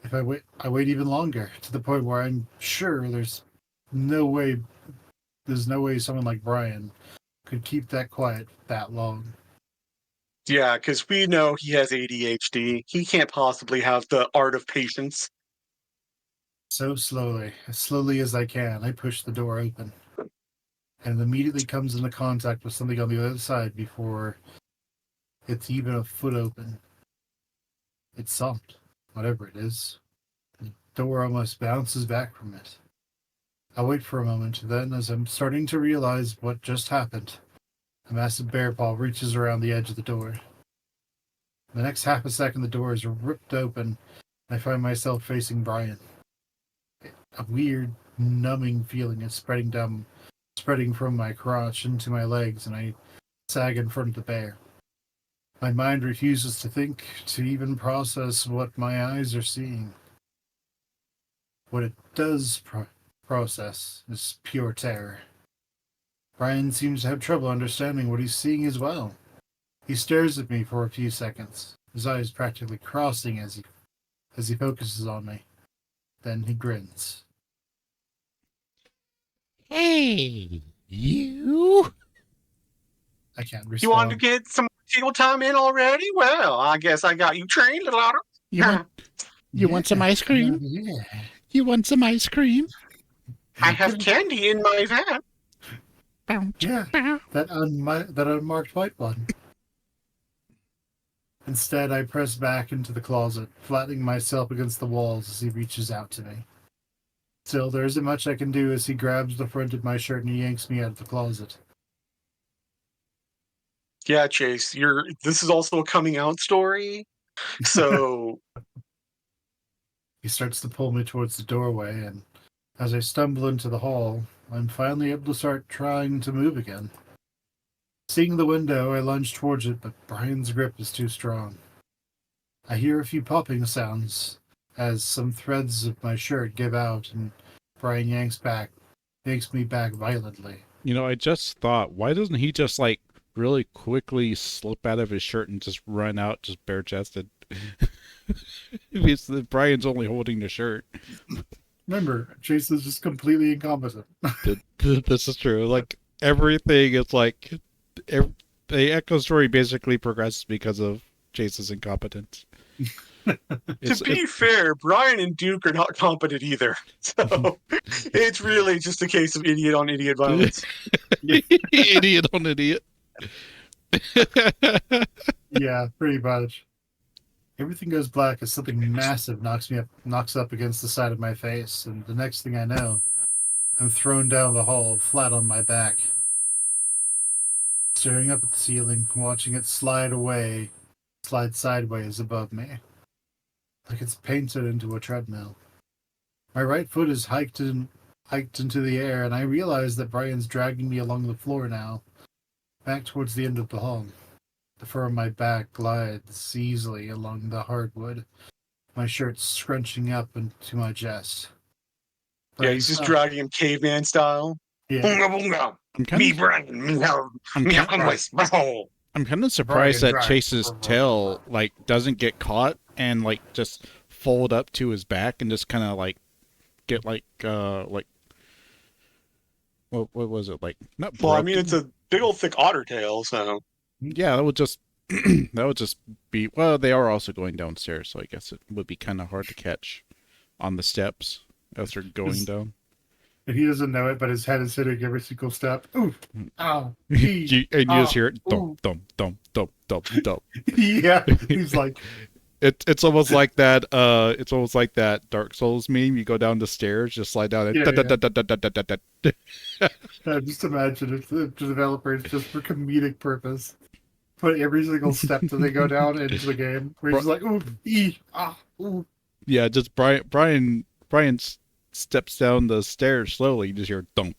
If I wait even longer, to the point where I'm sure no way, there's no way someone like Brian could keep that quiet that long. Yeah, because we know he has ADHD. He can't possibly have the art of patience. So slowly, as slowly as I can, I push the door open. And it immediately comes into contact with something on the other side before it's even a foot open. It's soft, whatever it is. The door almost bounces back from it. I wait for a moment, then, as I'm starting to realize what just happened, a massive bear paw reaches around the edge of the door. The next half a second, the door is ripped open, and I find myself facing Brian. A weird, numbing feeling is spreading from my crotch into my legs, and I sag in front of the bear. My mind refuses to think, to even process what my eyes are seeing. What it does process is pure terror. Brian seems to have trouble understanding what he's seeing as well. He stares at me for a few seconds, his eyes practically crossing as he focuses on me. Then he grins. Hey, you? I can't You want to respond. get some table time in already? Well, I guess I got you trained, little otter. You want some ice cream? Yeah. You want some ice cream? I have candy in my van. Yeah, that unmarked white one. Instead, I press back into the closet, flattening myself against the walls as he reaches out to me. Still, there isn't much I can do as he grabs the front of my shirt and yanks me out of the closet. Yeah, Chase, this is also a coming out story. So He starts to pull me towards the doorway, and as I stumble into the hall, I'm finally able to start trying to move again. Seeing the window, I lunge towards it, but Brian's grip is too strong. I hear a few popping sounds as some threads of my shirt give out, and Brian yanks me back violently. You know, I just thought, why doesn't he just like really quickly slip out of his shirt and just run out just bare chested? Because Brian's only holding the shirt. Remember, Chase is just completely incompetent. This is true. Like everything is like the Echo story basically progresses because of Chase's incompetence. to be fair, Brian and Duke are not competent either. So it's really just a case of idiot on idiot violence. Idiot on idiot. Yeah, pretty much. Everything goes black as something massive knocks up against the side of my face, and the next thing I know, I'm thrown down the hall, flat on my back, staring up at the ceiling, watching it slide sideways above me, like it's painted into a treadmill. My right foot is hiked into the air, and I realize that Brian's dragging me along the floor now, back towards the end of the hall. The fur on my back glides easily along the hardwood, my shirt scrunching up into my chest. Yeah, he's just dragging him caveman style. Yeah. Boonga boonga. I'm kind Me, of Brian. Me, I'm kind of surprised that Chase's tail like doesn't get caught and like just fold up to his back and just kind of like get like what was it like? Not broken. Well, I mean, it's a big old thick otter tail, so Yeah, that would just that would just be, well, they are also going downstairs, so I guess it would be kind of hard to catch on the steps as they're going down. And he doesn't know it, but his head is hitting every single step. Ooh, ow, And you just hear it, dum dum dum dum dum dum. Yeah, he's like, it's almost like that. It's almost like that Dark Souls meme. You go down the stairs, just slide down it. Just imagine if the developers just for comedic purpose put every single step that they go down into the game. Where he's like, ooh, ooh. Yeah, just Brian steps down the stairs slowly. You just hear dum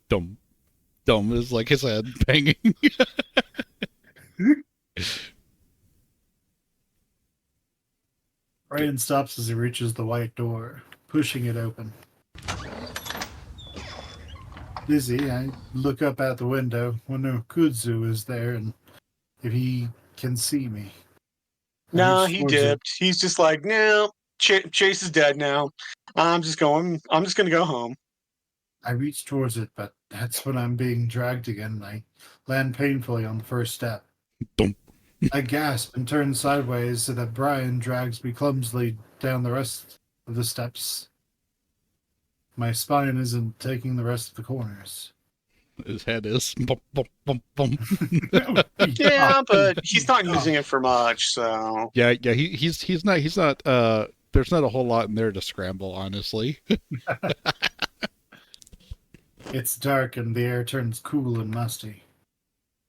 dum dum. It's like his head banging. Brian stops as he reaches the white door, pushing it open. Dizzy, I look up at the window. Wonder if Kudzu is there and if he can see me. No, reach he towards it. dipped. He's just like, no, Chase is dead now. I'm just going to go home. I reach towards it, but that's when I'm being dragged again. I land painfully on the first step. Thump. I gasp and turn sideways so that Brian drags me clumsily down the rest of the steps. My spine isn't taking the rest of the corners. His head is. Bump, bump, bump, bump. Yeah, but he's not using it for much, so. Yeah, he's not there's not a whole lot in there to scramble, honestly. It's dark and the air turns cool and musty.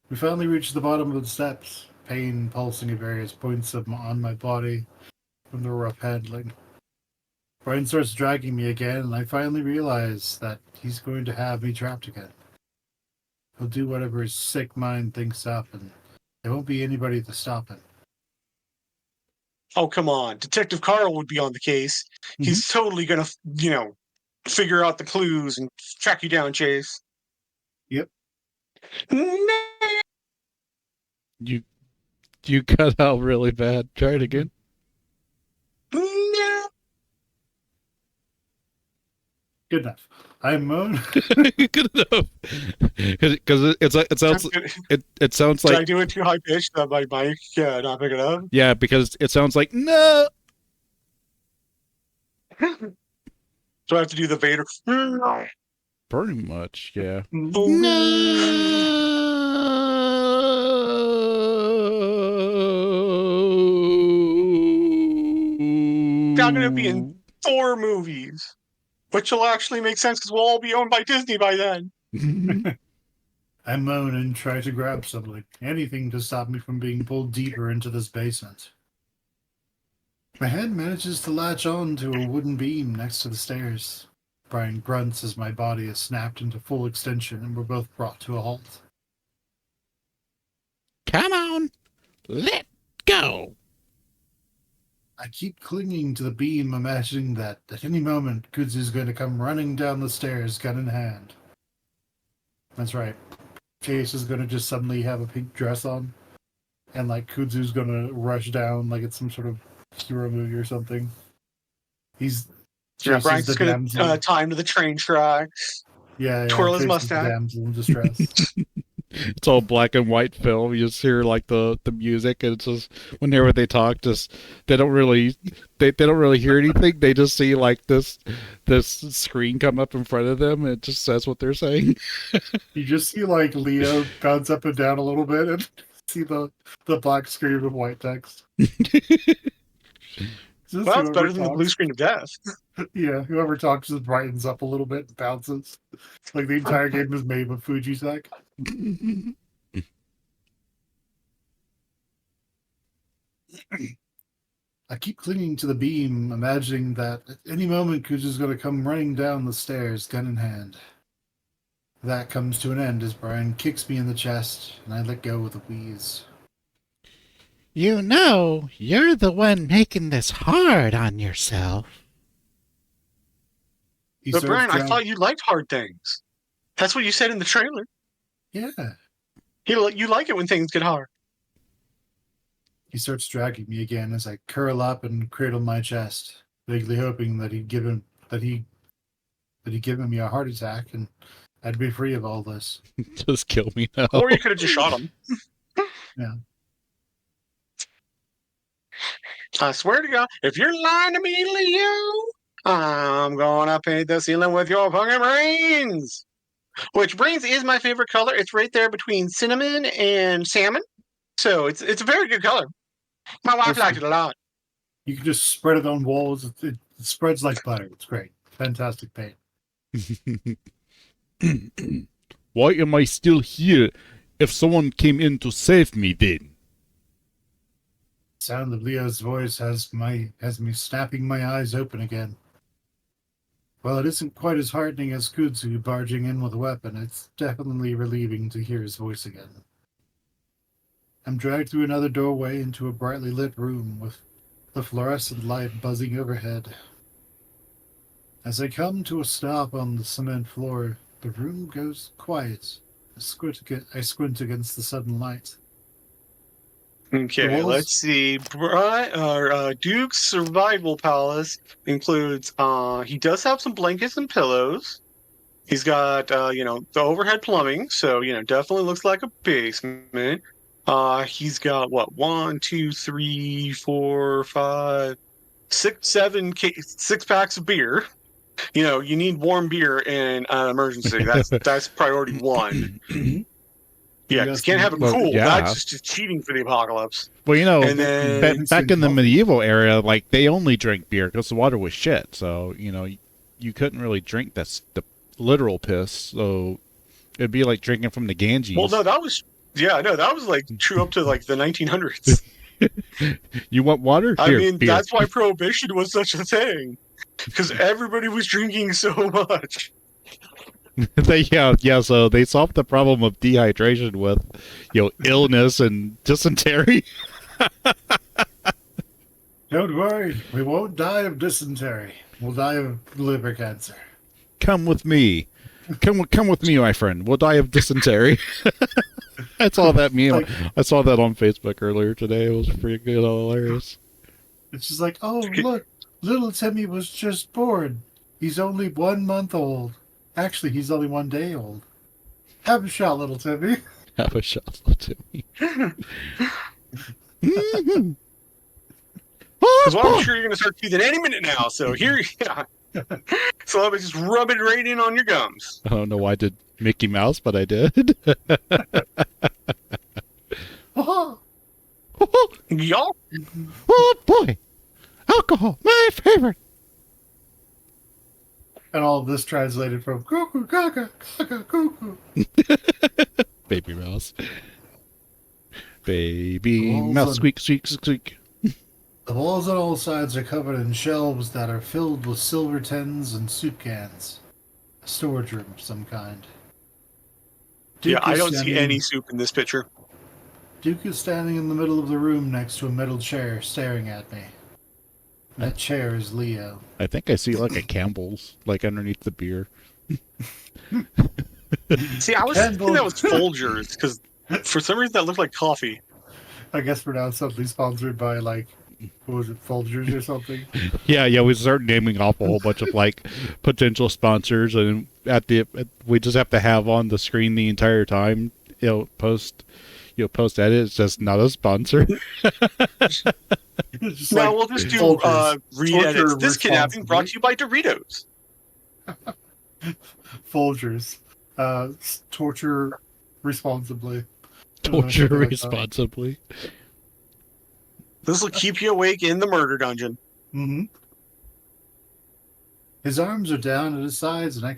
We finally reach the bottom of the steps, pain pulsing at various points on my body from the rough handling. Brian starts dragging me again, and I finally realize that he's going to have me trapped again. He'll do whatever his sick mind thinks up, and there won't be anybody to stop him. Oh, come on. Detective Carl would be on the case. He's totally going to, figure out the clues and track you down, Chase. Yep. You cut out really bad. Try it again. No. Good enough. I moan. Good enough. Because it sounds Did I like, do it too high pitched that my mic not pick it up? yeah, because it sounds like no. Do I have to do the Vader? Pretty much, yeah. Not going to be in Thor movies, which will actually make sense because we'll all be owned by Disney by then. I moan and try to grab something, anything to stop me from being pulled deeper into this basement. My head manages to latch on to a wooden beam next to the stairs. Brian grunts as my body is snapped into full extension and we're both brought to a halt. Come on, let go. I keep clinging to the beam, imagining that at any moment Kudzu is going to come running down the stairs, gun in hand. That's right. Chase is going to just suddenly have a pink dress on, and Kudzu's going to rush down like it's some sort of hero movie or something. Brian's just going to tie him to the train tracks. Yeah, twirl his Chase mustache. Is the damsel in distress. It's all black and white film. You just hear the music, and it's just whenever they talk, just they don't really hear anything. They just see this screen come up in front of them, and it just says what they're saying. You just see Leo bounce up and down a little bit, and see the black screen with white text. Well, it's better than the blue screen of death. Yeah, whoever talks just brightens up a little bit and bounces. Like the entire game is made with Fujisec. I keep clinging to the beam, imagining that at any moment Kudzu's going to come running down the stairs, gun in hand. That comes to an end as Brian kicks me in the chest, and I let go with a wheeze. You know, you're the one making this hard on yourself. But Brian, I thought you liked hard things. That's what you said in the trailer. Yeah. You like it when things get hard. He starts dragging me again as I curl up and cradle my chest, vaguely hoping that he'd given me a heart attack and I'd be free of all this. Just kill me now. Or you could have just shot him. Yeah. I swear to God, if you're lying to me, Leo, I'm gonna paint the ceiling with your fucking brains. Which brains is my favorite color. It's right there between cinnamon and salmon. So it's a very good color. My wife liked it a lot. You can just spread it on walls. It spreads like butter. It's great. Fantastic paint. Why am I still here if someone came in to save me then? The sound of Leo's voice has me snapping my eyes open again. While it isn't quite as heartening as Kudzu barging in with a weapon, it's definitely relieving to hear his voice again. I'm dragged through another doorway into a brightly lit room with the fluorescent light buzzing overhead. As I come to a stop on the cement floor, The room goes quiet. I squint against the sudden light. Okay, The walls- let's see. Duke's survival palace includes he does have some blankets and pillows. He's got the overhead plumbing, so definitely looks like a basement. He's got what, 1, 2, 3, 4, 5, 6, 7 six packs of beer. You need warm beer in an emergency. That's priority one. Yeah, you can't have it Well, cool. yeah. That's just cheating for the apocalypse. Well, And then back in the medieval era, like they only drank beer because the water was shit. So you couldn't really drink the literal piss. So it'd be like drinking from the Ganges. well, no, that was like true up to like the 1900s. You want water? I Here, mean, beer. that's why prohibition was such a thing, because everybody was drinking so much. Yeah. So they solved the problem of dehydration with, illness and dysentery. Don't worry, we won't die of dysentery. We'll die of liver cancer. Come with me. Come with me, my friend. We'll die of dysentery. I saw that meme. I saw that on Facebook earlier today. It was pretty good, hilarious. It's just like, oh, look, little Timmy was just born. He's only 1 month old. Actually, he's only 1 day old. Have a shot, little Timmy. Have a shot, little Timmy. Because I'm sure you're going to start teething any minute now. So here, so let me just rub it right in on your gums. I don't know why I did Mickey Mouse, but I did. Y'all. Oh boy, alcohol, my favorite. And all of this translated from cuckoo, caca, caca, cuckoo. Baby mouse. Baby Walls mouse, on- squeak, squeak, squeak. The walls on all sides are covered in shelves that are filled with silver tins and soup cans. A storage room of some kind. Yeah, Duke I is don't see standing- any soup in this picture. Duke is standing in the middle of the room next to a metal chair, staring at me. That chair is Leo. I think I see like a Campbell's, like underneath the beer. See, I was thinking that was Folgers, because for some reason that looked like coffee. I guess we're now suddenly sponsored by, like, what was it, Folgers or something? Yeah, we start naming off a whole bunch of like potential sponsors, and we just have to have on the screen the entire time. Post edit. It's just not a sponsor. Just No, like we'll just do Folgers. re-edits. Torture This kidnapping brought to you by Doritos. Folgers. Torture responsibly. Torture Something like that. responsibly. This will keep you awake in the murder dungeon. Mm-hmm. His arms are down at his sides, and I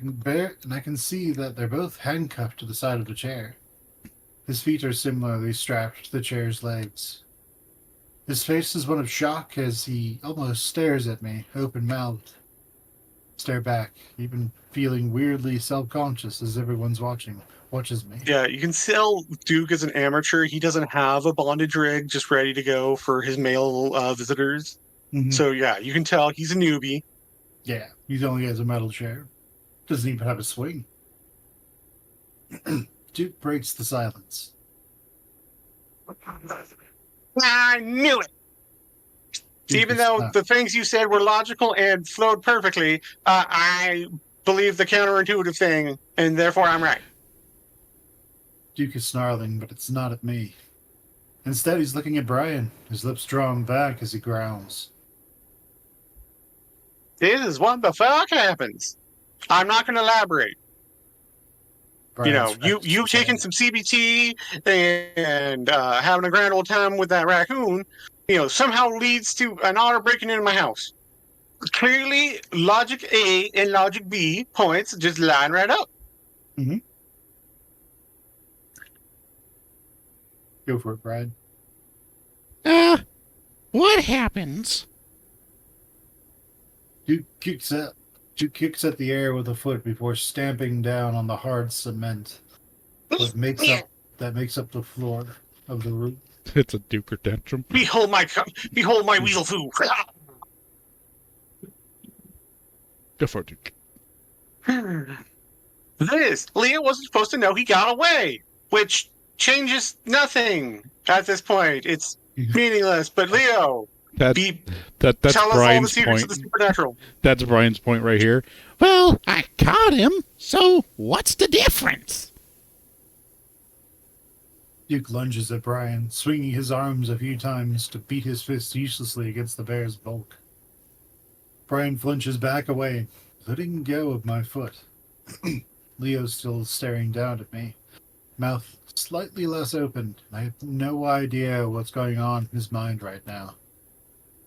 can see that they're both handcuffed to the side of the chair. His feet are similarly strapped to the chair's legs. His face is one of shock as he almost stares at me, open-mouthed. Stare back, even feeling weirdly self-conscious as everyone's watches me. Yeah, you can tell Duke is an amateur. He doesn't have a bondage rig just ready to go for his male visitors. Mhm. So yeah, you can tell he's a newbie. Yeah, he only has a metal chair. Doesn't even have a swing. Duke breaks the silence. I knew it. Duke Even is though not- the things you said were logical and flowed perfectly, I believe the counterintuitive thing, and therefore I'm right. Duke is snarling, but it's not at me. Instead, he's looking at Brian, his lips drawn back as he growls. This is what the fuck happens. I'm not going to elaborate. Brian You've scratches his taken head. some CBT and having a grand old time with that raccoon, somehow leads to an otter breaking into my house. Clearly, logic A and logic B points just line right up. Go for it, Brian. What happens? Duke kicks at the air with a foot before stamping down on the hard cement that makes up the floor of the room. It's a Duker tantrum. Behold my weasel foo. Go for it, Duke. Leo wasn't supposed to know he got away, which changes nothing at this point. It's meaningless. But Leo, That's tell us all the Brian's secrets point. of the supernatural. That's Brian's point right here. Well, I caught him, so what's the difference? Duke lunges at Brian, swinging his arms a few times to beat his fist uselessly against the bear's bulk. Brian flinches back away, letting go of my foot. Leo's still staring down at me, mouth slightly less open. I have no idea what's going on in his mind right now.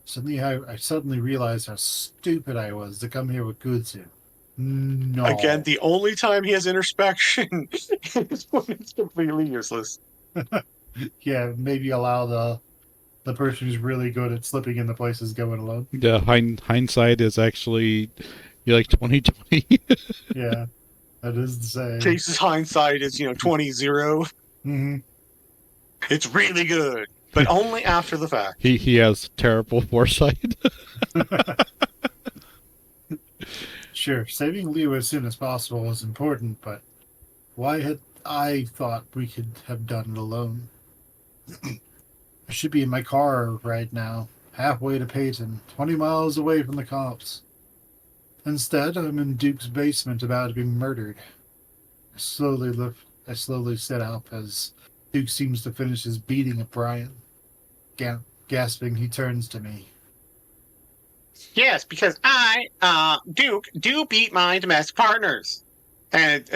Suddenly, I suddenly realized how stupid I was to come here with Kudzu. No. Again, the only time he has introspection is when it's completely useless. Yeah, maybe allow the person who's really good at slipping into places going alone. The hindsight is actually like 2020. Yeah, that is to say. Chase's hindsight is 20-0. Mm-hmm. It's really good, but only after the fact. He has terrible foresight. Sure, saving Leo as soon as possible is important, but why had I thought we could have done it alone? I should be in my car right now, halfway to Peyton, 20 miles away from the cops. Instead, I'm in Duke's basement about to be murdered. I slowly sit up as Duke seems to finish his beating of Brian. Gasping, he turns to me. Yes, because I, Duke, do beat my domestic partners. And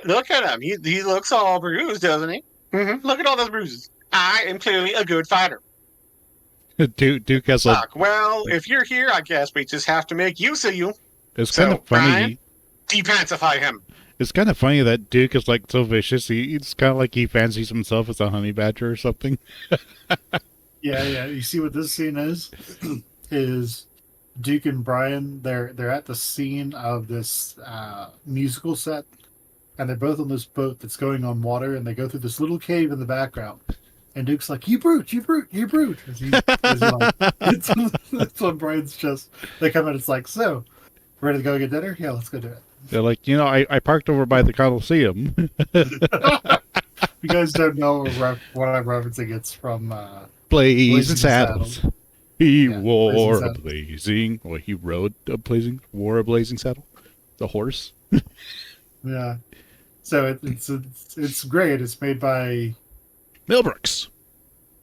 look at him. He looks all bruised, doesn't he? Mm-hmm. Look at all those bruises. I am clearly a good fighter. Duke has a... Well, if you're here, I guess we just have to make use of you. It's kind of funny. Brian, depacify him. It's kind of funny that Duke is like so vicious. It's kind of like he fancies himself as a honey badger or something. Yeah. You see what this scene is? Is Duke and Brian, they're at the scene of this musical set, and they're both on this boat that's going on water, and they go through this little cave in the background. And Duke's like, "You brute, you brute, you brute!" As he it's when Brian's just, they come in, it's like, "So, ready to go get dinner? Yeah, let's go do it." They're like, I parked over by the Coliseum. You guys don't know what I'm referencing. It's from Blazing Saddles. He wore Blazing a blazing... Well, he rode a blazing... Wore a blazing saddle? The horse? Yeah. So it's great. It's made by Mel Brooks.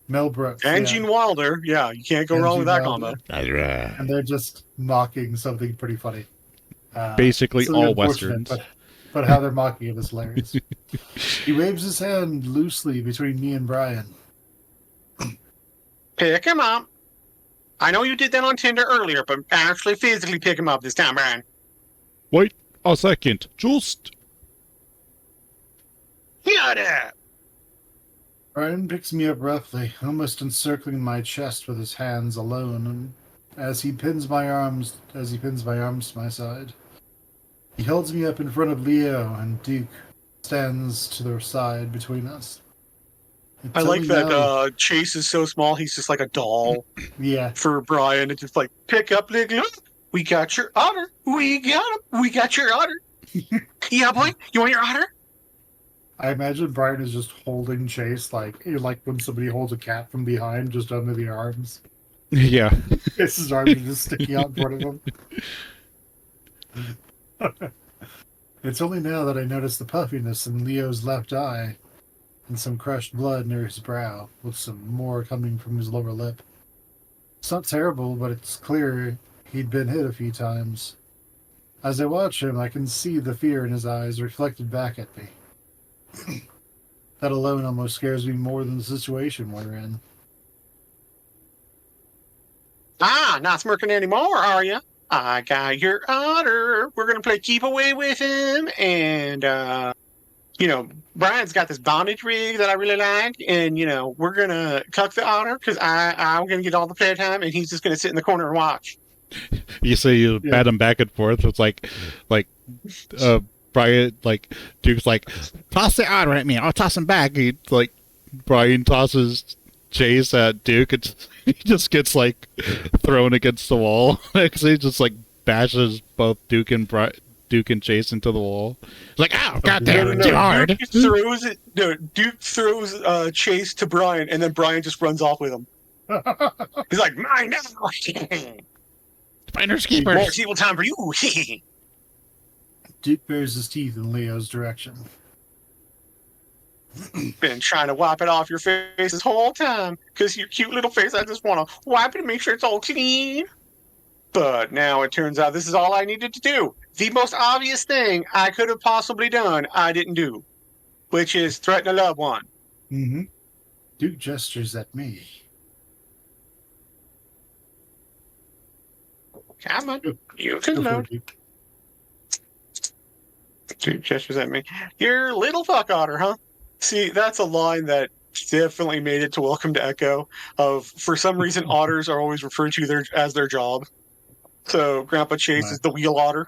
Mel Brooks. And Gene Wilder. Yeah, you can't go wrong with that combo. That's right. And they're just mocking something pretty funny. Basically really all Westerns. But how they're mocking it is hilarious. He waves his hand loosely between me and Brian. Pick him up. I know you did that on Tinder earlier, but actually physically pick him up this time, Brian. Wait a second. Just... Yeah. Brian picks me up roughly, almost encircling my chest with his hands alone, and as he pins my arms to my side. He holds me up in front of Leo, and Duke stands to the side between us. I like that Chase is so small, he's just like a doll. Yeah. For Brian. It's just like, pick up, Nick. We got your otter. We got him. We got your otter. Yeah, boy. You want your otter? I imagine Brian is just holding Chase like when somebody holds a cat from behind, just under the arms. Yeah. His arms are just sticking out in front of him. It's only now that I notice the puffiness in Leo's left eye and some crushed blood near his brow, with some more coming from his lower lip. It's not terrible, but it's clear he'd been hit a few times. As I watch him, I can see the fear in his eyes reflected back at me. That alone almost scares me more than the situation we're in. Not smirking anymore, are you? I got your otter. We're going to play keep away with him. And, Brian's got this bondage rig that I really like. And, we're going to cuck the otter because I'm going to get all the playtime and he's just going to sit in the corner and watch. You say you bat him back and forth. It's like Brian, Duke's like, toss the otter at me. I'll toss him back. Brian tosses Chase at Duke, and he just gets thrown against the wall. Because he just bashes both Duke and Duke and Chase into the wall. It's like, ow, goddamn, No, too hard. Duke throws Chase to Brian, and then Brian just runs off with him. He's like, mine now. Finders More keepers. evil time for you. Duke bares his teeth in Leo's direction. Been trying to wipe it off your face this whole time because your cute little face. I just want to wipe it and make sure it's all clean. But now it turns out this is all I needed to do. The most obvious thing I could have possibly done, I didn't do, which is threaten a loved one. Mm-hmm. Duke gestures at me. Come on, you Go can for load. it, Duke. Dude gestures at me. You're little fuck otter, huh? See, that's a line that definitely made it to Welcome to Echo. Of for some reason, otters are always referred to as their job. So Grandpa Chase is the wheel otter.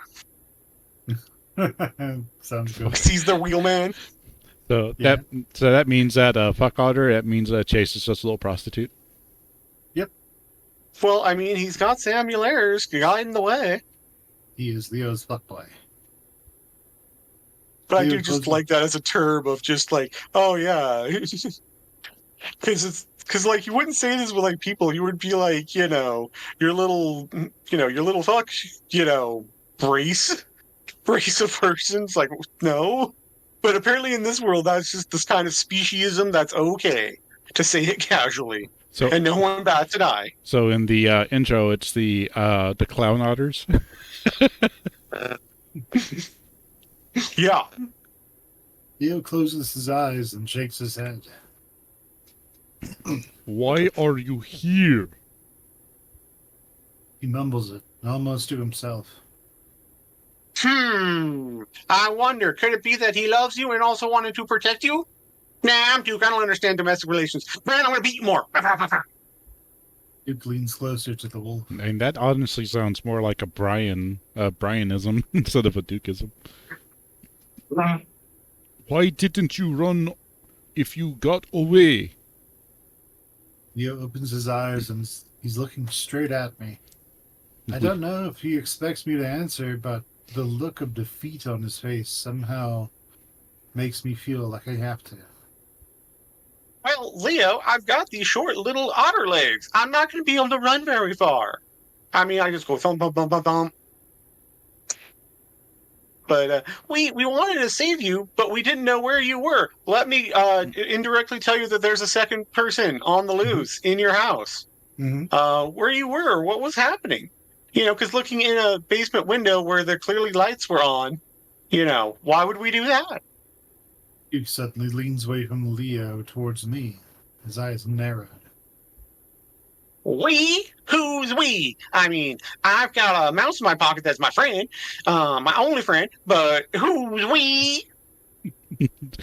Sounds good. He's the wheelman. So Yeah. that means that fuck otter. That means Chase is just a little prostitute. Well, I mean, he's got Samuel Ayers guiding the way. He is Leo's fuckboy. But I Leo do just goes- like that as a term of just like, oh yeah, because like you wouldn't say this with like people. You would be like, your little fuck, brace of persons. Like no, but apparently in this world, that's just this kind of speciesism that's okay to say it casually, So and no one bats an eye. so in the intro, it's the clown otters. Yeah, Leo closes his eyes and shakes his head. Why are you here? He mumbles it, almost to himself. I wonder, could it be that he loves you and also wanted to protect you? Nah, I'm Duke. I don't understand domestic relations. Man, I'm gonna beat you more. Duke leans closer to the wolf. I mean, that honestly sounds more like a Brianism instead of a Dukeism. Why didn't you run if you got away? Leo opens his eyes and he's looking straight at me. I don't know if he expects me to answer, but the look of defeat on his face somehow makes me feel like I have to. Well, Leo, I've got these short little otter legs. I'm not going to be able to run very far. I mean, I just go thump, thump, thump, thump, thump. But we wanted to save you, but we didn't know where you were. Let me indirectly tell you that there's a second person on the loose in your house. Mm-hmm. Where you were, what was happening. Because looking in a basement window where there clearly lights were on, why would we do that? Duke suddenly leans away from Leo towards me, his eyes narrowed. We? Who's we? I mean, I've got a mouse in my pocket that's my friend, my only friend, but who's we?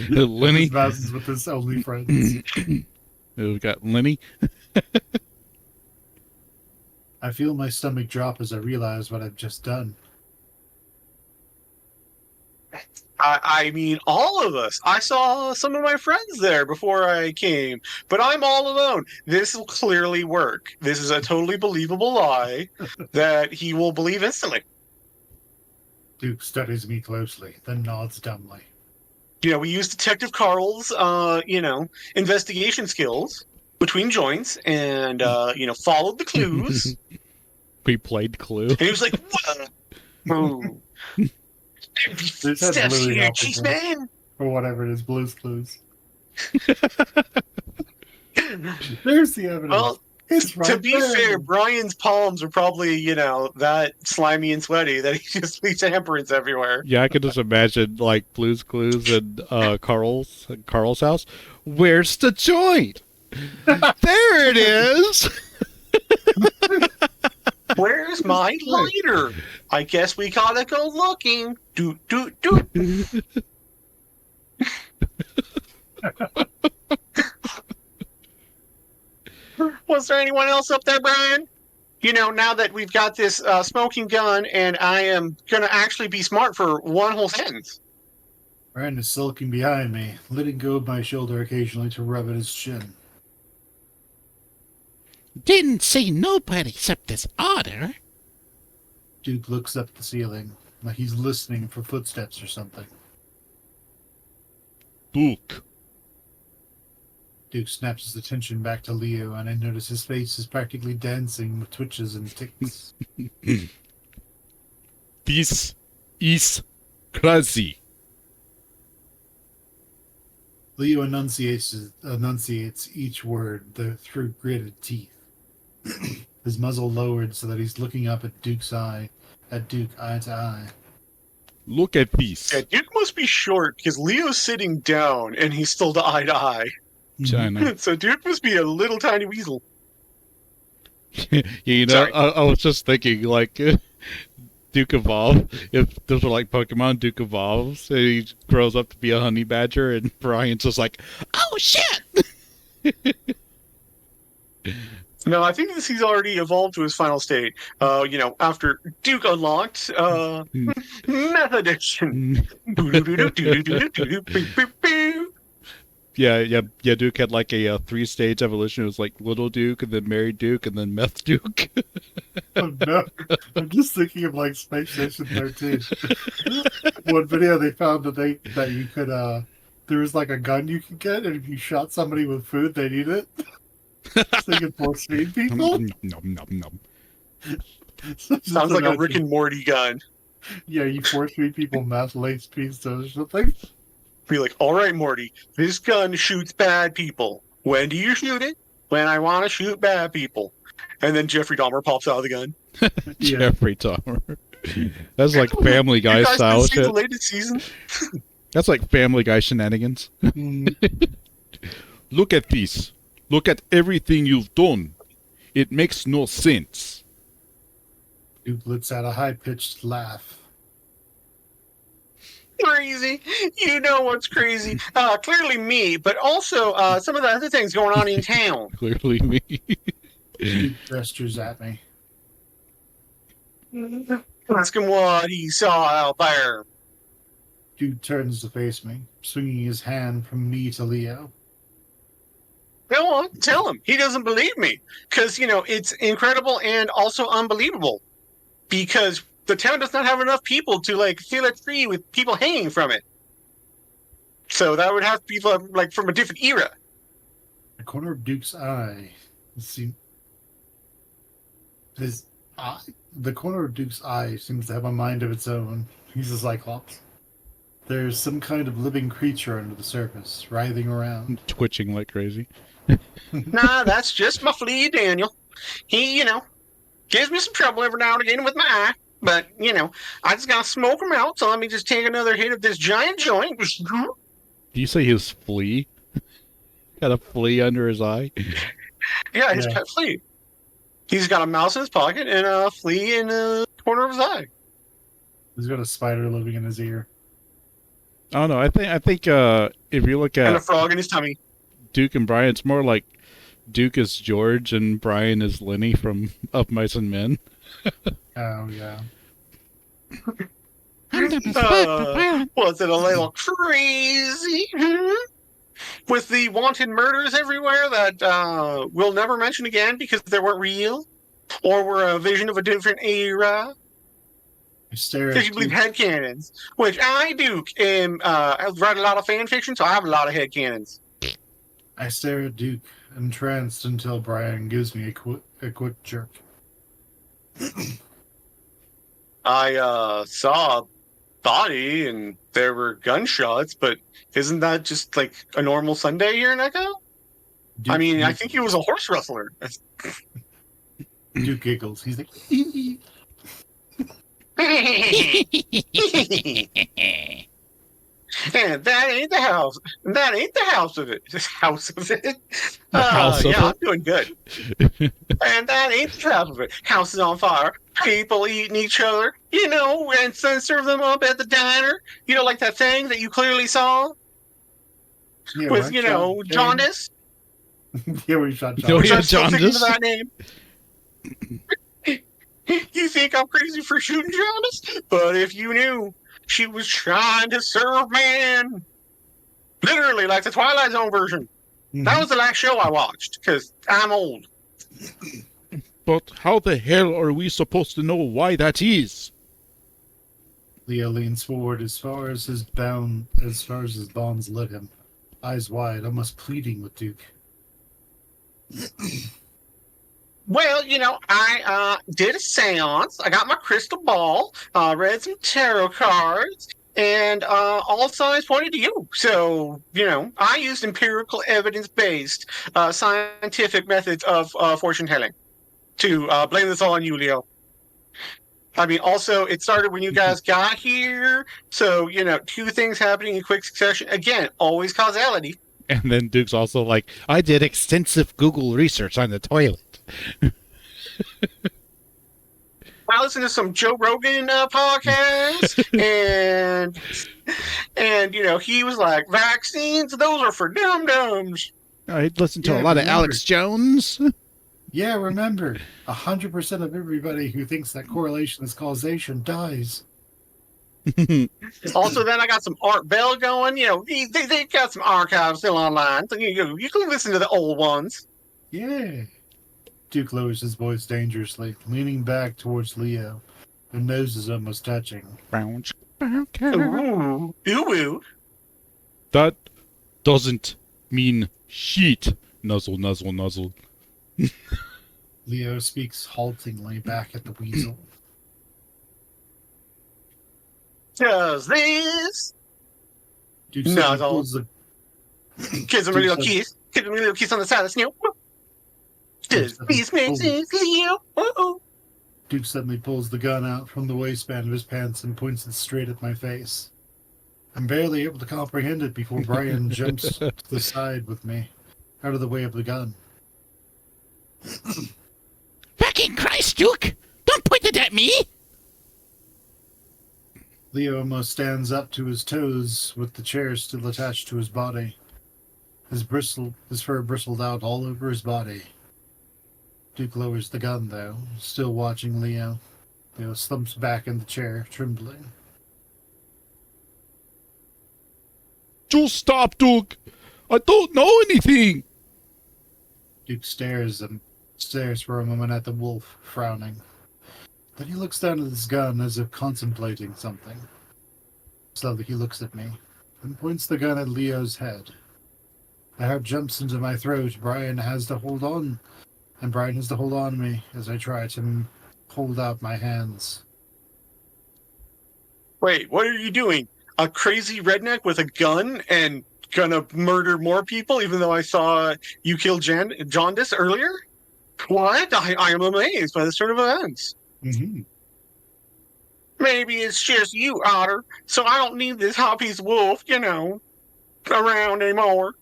Lenny. His mouse is with his only friends. We've got Lenny. I feel my stomach drop as I realize what I've just done. I mean, all of us. I saw some of my friends there before I came, but I'm all alone. This will clearly work. This is a totally believable lie that he will believe instantly. Duke studies me closely, then nods dumbly. We use Detective Carl's, investigation skills between joints and, followed the clues. We played Clue. And he was like, what? Oh. This has Steph's Louis here, Alpert Cheese in it. Man. Or whatever it is, Blue's Clues. There's the evidence. Well, it's right to be there. fair, Brian's palms are probably, that slimy and sweaty that he just leaves handprints everywhere. Yeah, I could just imagine like Blue's Clues and Carl's house. Where's the joint? There it is. Where's my lighter? I guess we gotta go looking. Doot, doot, doot. Was there anyone else up there, Brian? Now that we've got this smoking gun and I am gonna actually be smart for one whole sentence. Rand is sulking behind me, letting go of my shoulder occasionally to rub at his chin. Didn't see nobody except this otter. Duke looks up at the ceiling. like he's listening for footsteps or something. Duke. Duke snaps his attention back to Leo, and I notice his face is practically dancing with twitches and ticks. This is crazy. Leo enunciates each word through gritted teeth. His muzzle lowered so that he's looking up at Duke eye to eye. Look at this. Yeah, Duke must be short because Leo's sitting down and he's still to eye to eye. China. So Duke must be a little tiny weasel. You know, I was just thinking, like, Duke Evolve. If those are like Pokemon, Duke evolves, and he grows up to be a honey badger, and Brian's just like, oh shit! No, I think he's already evolved to his final state. After Duke unlocked meth addiction. Yeah. Duke had like a 3-stage evolution. It was like Little Duke, and then Mary Duke, and then Meth Duke. Oh no! I'm just thinking of like Space Station 13. One video they found that you could there was like a gun you could get, and if you shot somebody with food, they'd eat it. So you could force feed people. Nom. Sounds like a Rick and Morty gun. Yeah, you force feed people meth laced pizza or something. Be like, all right, Morty, this gun shoots bad people. When do you shoot it? When I want to shoot bad people. And then Jeffrey Dahmer pops out of the gun. Yeah. Jeffrey Dahmer. That's like Family Guy You guys style didn't see shit. the latest season? That's like Family Guy shenanigans. Look at this. Look at everything you've done. It makes no sense. Duke lets out a high-pitched laugh. Crazy. You know what's crazy? Clearly me, but also some of the other things going on in town. Clearly me. Duke gestures at me. Ask him what he saw out there. Duke turns to face me, swinging his hand from me to Leo. Go on, tell him. He doesn't believe me. Because, it's incredible and also unbelievable. Because the town does not have enough people to, fill a tree with people hanging from it. So that would have to be, from a different era. The corner of Duke's eye. The corner of Duke's eye seems to have a mind of its own. He's a Cyclops. There's some kind of living creature under the surface, writhing around. Twitching like crazy. Nah, that's just my flea, Daniel. He, gives me some trouble every now and again with my eye. But, I just gotta smoke him out, so let me just take another hit of this giant joint. Do you say his flea? Got a flea under his eye? Yeah, his pet flea. He's got a mouse in his pocket and a flea in the corner of his eye. He's got a spider living in his ear. I don't know. I think if you look And a at frog in his tummy. Duke and Brian, it's more like Duke is George and Brian is Lenny from Up Mice and Men. Oh, yeah. Was it a little crazy? With the wanted murders everywhere that we'll never mention again because they weren't real? Or were a vision of a different era? I stare Because at you believe Duke. headcanons. Which I, Duke, I write a lot of fan fiction, so I have a lot of headcanons. I stare at Duke, entranced until Brian gives me a quick jerk. I saw a body and there were gunshots, but isn't that just like a normal Sunday here in Echo? Duke, I mean, I think he was a horse rustler. Duke giggles. He's like, And that ain't the house. That ain't the house of it. Just house of it. House of yeah, it? I'm doing good. And that ain't the house of it. House is on fire. People eating each other, and then serve them up at the diner. Like that thing that you clearly saw yeah, with, right, John? jaundice. Yeah, we shot No, John. yeah, I'm still thinking of jaundice. that name. You think I'm crazy for shooting jaundice? But if you knew, she was trying to serve man. Literally, like the Twilight Zone version. That was the last show I watched, because I'm old. But how the hell are we supposed to know why that is? Leo leans forward as far as his bonds let him, eyes wide, almost pleading with Duke. Well, I did a seance. I got my crystal ball, read some tarot cards, and all signs pointed to you. So, I used empirical evidence-based scientific methods of fortune telling to blame this all on you, Leo. I mean, also, it started when you guys got here. So, two things happening in quick succession. Again, always causality. And then Duke's also like, I did extensive Google research on the toilet. I listened to some Joe Rogan podcasts, and he was like, vaccines, those are for dum-dums. I listened to a lot of Alex Jones. Yeah, remember, 100% of everybody who thinks that correlation is causation dies. Also, then I got some Art Bell going. They got some archives still online, so you can listen to the old ones. Yeah. Duke lowers his voice dangerously, leaning back towards Leo. Their noses almost touching. Ooh, ooh. That doesn't mean shit. Nuzzle, nuzzle, nuzzle. Leo speaks haltingly back at the weasel. Does this? Duke Nuzzle. pulls the... Gives him a little kiss. Gives him a little kiss on the side of the snoot. Does this make sense, Leo? Duke suddenly pulls the gun out from the waistband of his pants and points it straight at my face. I'm barely able to comprehend it before Brian jumps to the side with me, out of the way of the gun. Fucking Christ, Duke! Don't point it at me! Leo almost stands up to his toes with the chair still attached to his body. His fur bristled out all over his body. Duke lowers the gun, though, still watching Leo. Leo slumps back in the chair, trembling. Just stop, Duke! I don't know anything! Duke stares for a moment at the wolf, frowning. Then he looks down at his gun as if contemplating something. Slowly he looks at me, and points the gun at Leo's head. My heart jumps into my throat. Brian has to hold on me as I try to hold out my hands. Wait, what are you doing? A crazy redneck with a gun and gonna murder more people, even though I saw you kill Jaundice earlier? What? I am amazed by this turn of events. Mm-hmm. Maybe it's just you, Otter, so I don't need this hot piece wolf, around anymore.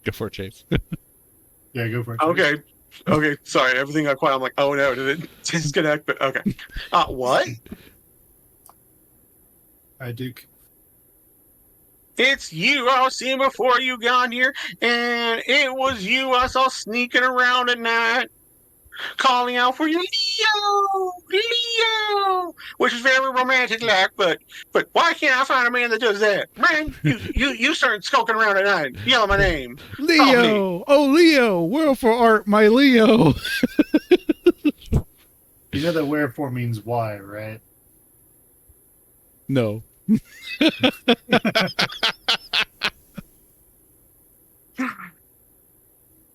Go for it, Chase. Yeah, go for it. Okay, sorry, everything got quiet. I'm like, oh no, did it disconnect? But okay. What? Hi, Duke. It's you I was seeing before you got here, and it was you I saw sneaking around at night, calling out for you, Leo, Leo, which is very romantic-like. But why can't I find a man that does that? Man, you start skulking around at night, yelling my name. Leo! Oh, Leo! Wherefore art my Leo? You know that wherefore means why, right? No.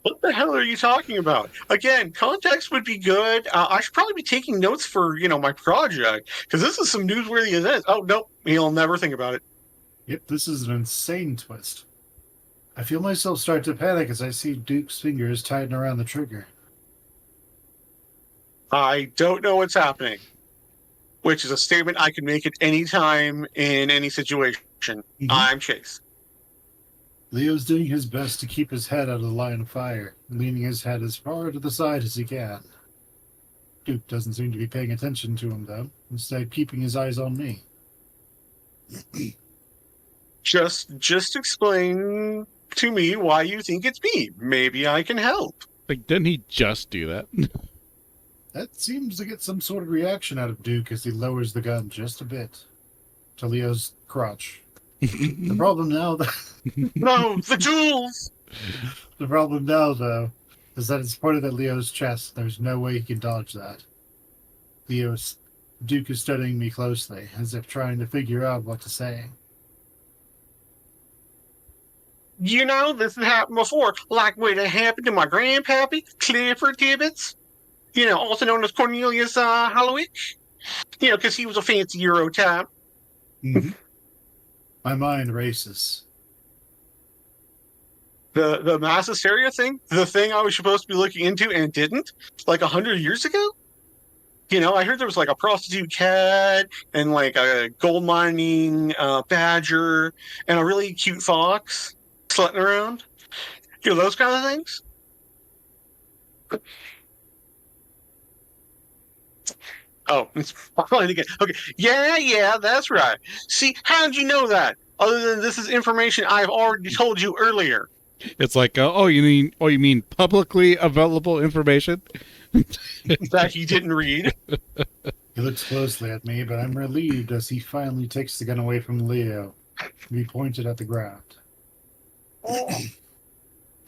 What the hell are you talking about? Again, context would be good. I should probably be taking notes for, my project, because this is some newsworthy events. Oh, nope, he'll never think about it. Yep, this is an insane twist. I feel myself start to panic as I see Duke's fingers tighten around the trigger. I don't know what's happening, which is a statement I can make at any time in any situation. Mm-hmm. I'm Chase. Leo's doing his best to keep his head out of the line of fire, leaning his head as far to the side as he can. Duke doesn't seem to be paying attention to him, though, instead keeping his eyes on me. Just explain to me why you think it's me. Maybe I can help. Like, didn't he just do that? That seems to get some sort of reaction out of Duke as he lowers the gun just a bit to Leo's crotch. The problem now, No, the jewels! the problem now, though, is that it's pointed at Leo's chest. There's no way he can dodge that. Duke is studying me closely, as if trying to figure out what to say. You know, this has happened before, like what happened to my grandpappy, Clifford Tibbets. You know, also known as Cornelius Hallowich. You know, because he was a fancy Euro type. Mm-hmm. My mind races. The mass hysteria thing, the thing I was supposed to be looking into and didn't, like 100 years ago. You know, I heard there was like a prostitute cat and like a gold mining badger and a really cute fox slutting around. You know, those kind of things. Oh, it's finally again. Okay, yeah, that's right. See, how did you know that? Other than this is information I've already told you earlier. It's like, you mean publicly available information? That he didn't read. He looks closely at me, but I'm relieved as he finally takes the gun away from Leo. He pointed at the ground.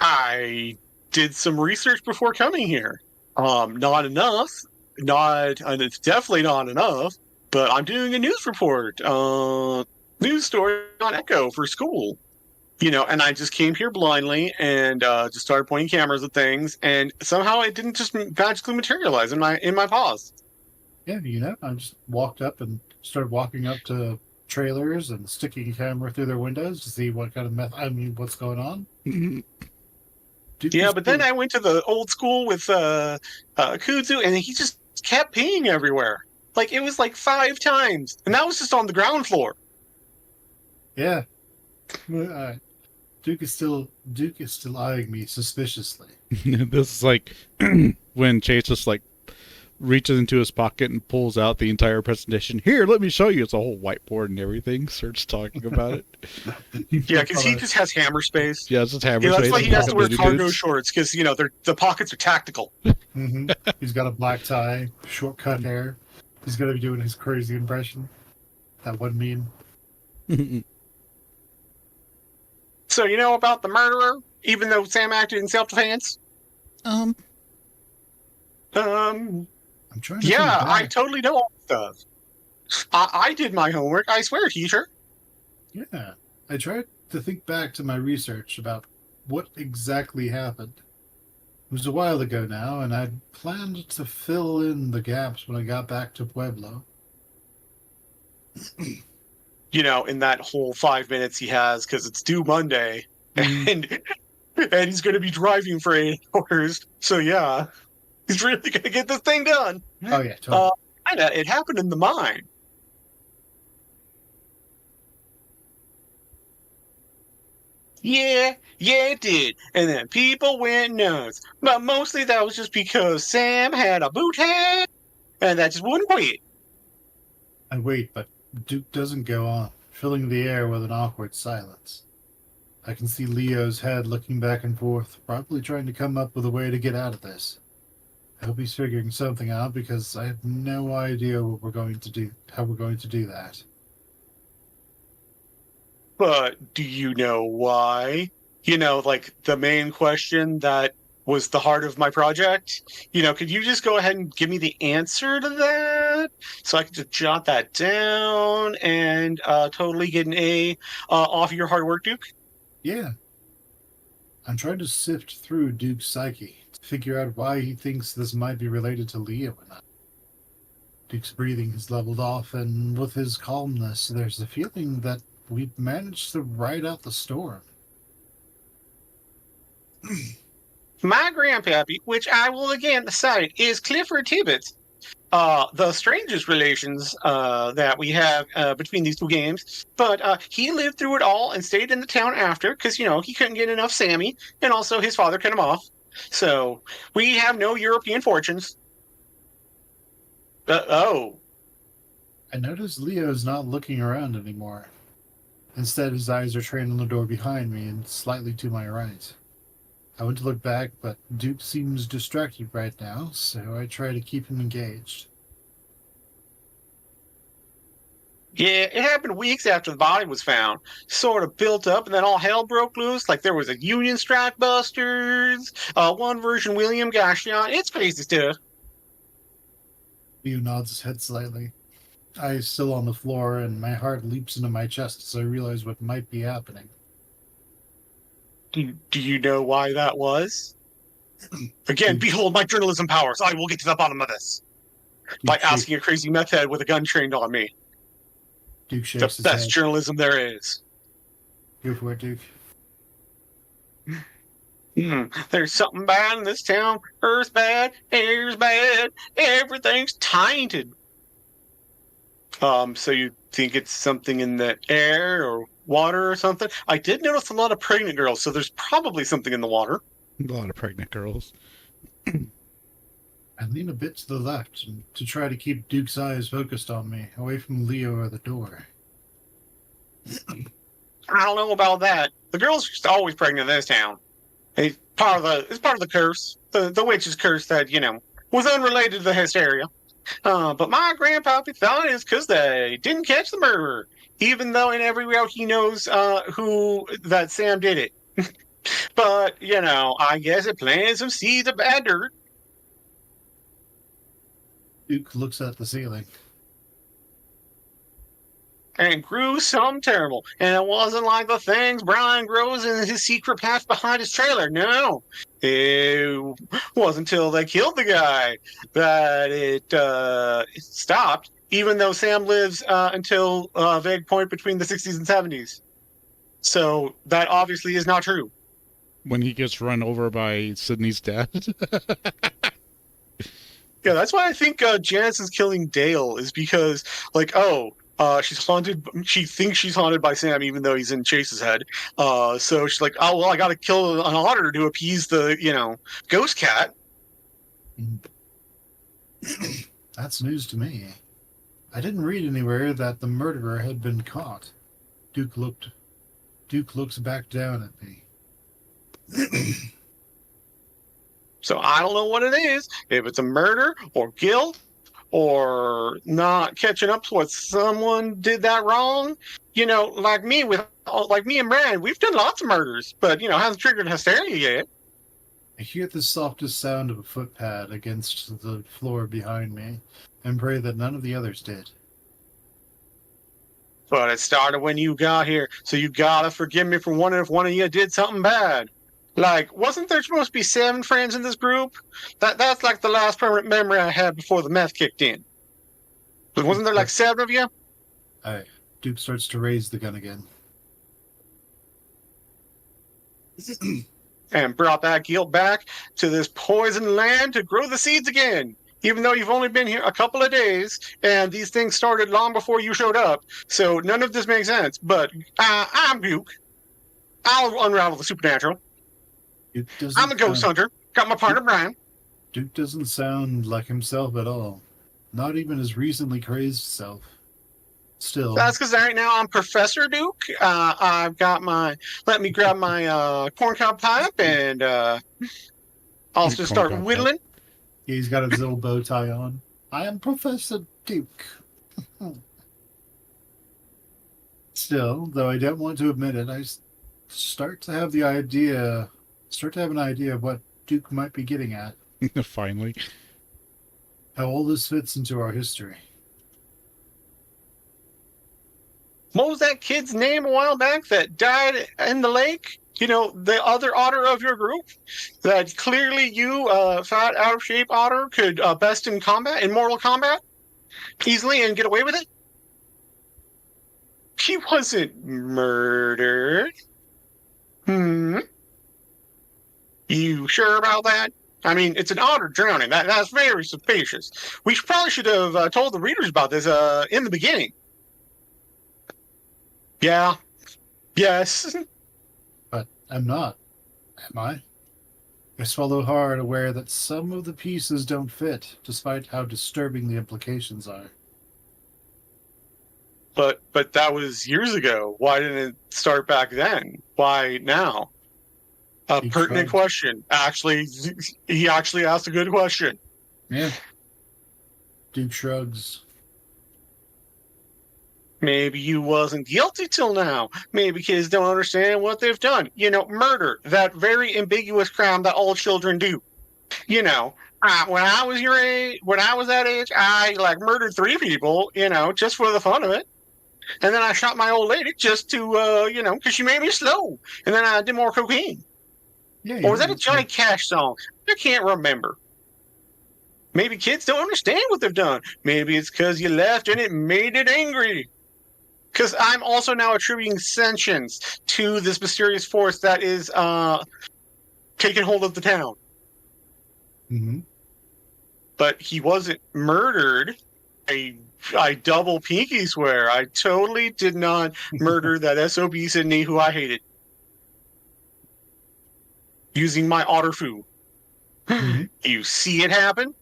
I did some research before coming here. Not enough. And it's definitely not enough. But I'm doing a news report, news story on Echo for school. You know, and I just came here blindly and just started pointing cameras at things, and somehow it didn't just magically materialize in my paws. Yeah, you know, I just walked up and started walking up to trailers and sticking a camera through their windows to see what kind of what's going on. Yeah, but then I went to the old school with Kudzu, and he just kept peeing everywhere. Like, it was like 5 times, and that was just on the ground floor. Yeah. Duke is still eyeing me suspiciously. This is like when Chase just like reaches into his pocket and pulls out the entire presentation. Here, let me show you. It's a whole whiteboard and everything. Starts talking about it. Yeah, because he just has hammer space. Yeah, it's just hammer space. space. That's why he has to wear cargo dudes. shorts, because, you know, the pockets are tactical. Mm-hmm. He's got a black tie, short cut hair. He's going to be doing his crazy impression. That would mean. So, you know about the murderer, even though Sam acted in self-defense? I'm trying to yeah, I totally know all stuff. I did my homework, I swear, teacher. Yeah, I tried to think back to my research about what exactly happened. It was a while ago now, and I'd planned to fill in the gaps when I got back to Pueblo. You know, in that whole 5 minutes he has, because it's due Monday, and he's going to be driving for 8 hours. So yeah, he's really going to get this thing done. Oh yeah, totally. It happened in the mine. Yeah, it did. And then people went nuts. But mostly that was just because Sam had a boot head, and that just wouldn't quit. I wait, but Duke doesn't go on, filling the air with an awkward silence. I can see Leo's head looking back and forth, probably trying to come up with a way to get out of this. I hope he's figuring something out, because I have no idea what we're going to do, how we're going to do that. But do you know why? You know, like the main question that was the heart of my project. You know, could you just go ahead and give me the answer to that so I can just jot that down and totally get an A off your hard work, Duke? Yeah. I'm trying to sift through Duke's psyche to figure out why he thinks this might be related to Leo or not. Duke's breathing has leveled off, and with his calmness, there's a feeling that we've managed to ride out the storm. My grandpappy, which I will again cite, is Clifford Tibbets. The strangest relations that we have between these two games. But he lived through it all and stayed in the town after because, you know, he couldn't get enough Sammy, and also his father cut him off. So we have no European fortunes. Oh. I notice Leo's not looking around anymore. Instead, his eyes are trained on the door behind me and slightly to my right. I went to look back, but Duke seems distracted right now, so I try to keep him engaged. Yeah, it happened weeks after the body was found. Sort of built up, and then all hell broke loose. Like there was a Union Strike Busters, one version William Gashion. It's crazy stuff. Leo nods his head slightly. Eyes still on the floor, and my heart leaps into my chest as I realize what might be happening. Do you know why that was? Again, behold my journalism powers. I will get to the bottom of this by asking a crazy meth head with a gun trained on me. Duke shakes The his best head. journalism there is. Go for it, Duke. There's something bad in this town. Earth's bad, air's bad, everything's tainted. So you think it's something in the air or water or something? I did notice a lot of pregnant girls, so there's probably something in the water. A lot of pregnant girls. I lean a bit to the left to try to keep Duke's eyes focused on me, away from Leo or the door. I don't know about that. The girl's just always pregnant in this town. It's part of the curse. The witch's curse that, was unrelated to the hysteria. But my grandpappy thought it's because they didn't catch the murderer, even though in every way he knows that Sam did it. But, I guess it planted some seeds of bad dirt. Duke looks at the ceiling. And grew some terrible. And it wasn't like the things Brian grows in his secret path behind his trailer. No. It wasn't until they killed the guy that it stopped, even though Sam lives until a vague point between the 60s and 70s. So that obviously is not true. When he gets run over by Sydney's dad. Yeah, that's why I think Janice is killing Dale, is because, she's haunted. She thinks she's haunted by Sam, even though he's in Chase's head. So she's like, oh, well, I got to kill an otter to appease the, ghost cat. That's news to me. I didn't read anywhere that the murderer had been caught. Duke looks back down at me. So I don't know what it is. If it's a murder or guilt or not catching up to what someone did that wrong, like me and Brad, we've done lots of murders, but hasn't triggered hysteria yet. I hear the softest sound of a footpad against the floor behind me, and pray that none of the others did. But it started when you got here, so you gotta forgive me for wondering if one of you did something bad. Like, wasn't there supposed to be 7 friends in this group? That's like the last permanent memory I had before the meth kicked in. But wasn't there like 7 of you? Duke starts to raise the gun again. And brought that guilt back to this poisoned land to grow the seeds again. Even though you've only been here a couple of days, and these things started long before you showed up, so none of this makes sense. But I'm Duke. I'll unravel the supernatural. I'm a ghost hunter. Got my partner, Brian. Duke doesn't sound like himself at all. Not even his recently crazed self. Still. That's because right now I'm Professor Duke. I've got let me grab my corncob pipe and I'll just start whittling. Yeah, he's got his little bow tie on. I am Professor Duke. Still, though I don't want to admit it, I start to have an idea of what Duke might be getting at. Finally. How all this fits into our history. What was that kid's name a while back that died in the lake? The other otter of your group? That clearly you, fat, out-of-shape otter, could best in mortal combat? Easily and get away with it? He wasn't murdered. You sure about that? I mean, it's an otter drowning. That's very suspicious. We probably should have told the readers about this in the beginning. Yeah. Yes. But I'm not. Am I? I swallow hard, aware that some of the pieces don't fit, despite how disturbing the implications are. But that was years ago. Why didn't it start back then? Why now? A pertinent question. Actually, he actually asked a good question. Yeah. Duke shrugs. Maybe you wasn't guilty till now. Maybe kids don't understand what they've done. Murder, that very ambiguous crime that all children do. When I was your age, when I was that age, I like murdered 3 people, just for the fun of it. And then I shot my old lady just to, because she made me slow. And then I did more cocaine. Yeah. Or was that a Johnny Cash song? I can't remember. Maybe kids don't understand what they've done. Maybe it's because you left and it made it angry. Because I'm also now attributing sentience to this mysterious force that is taking hold of the town. Mm-hmm. But he wasn't murdered. I double pinky swear. I totally did not murder that SOB Sydney who I hated. Using my otter foo. Mm-hmm. You see it happen?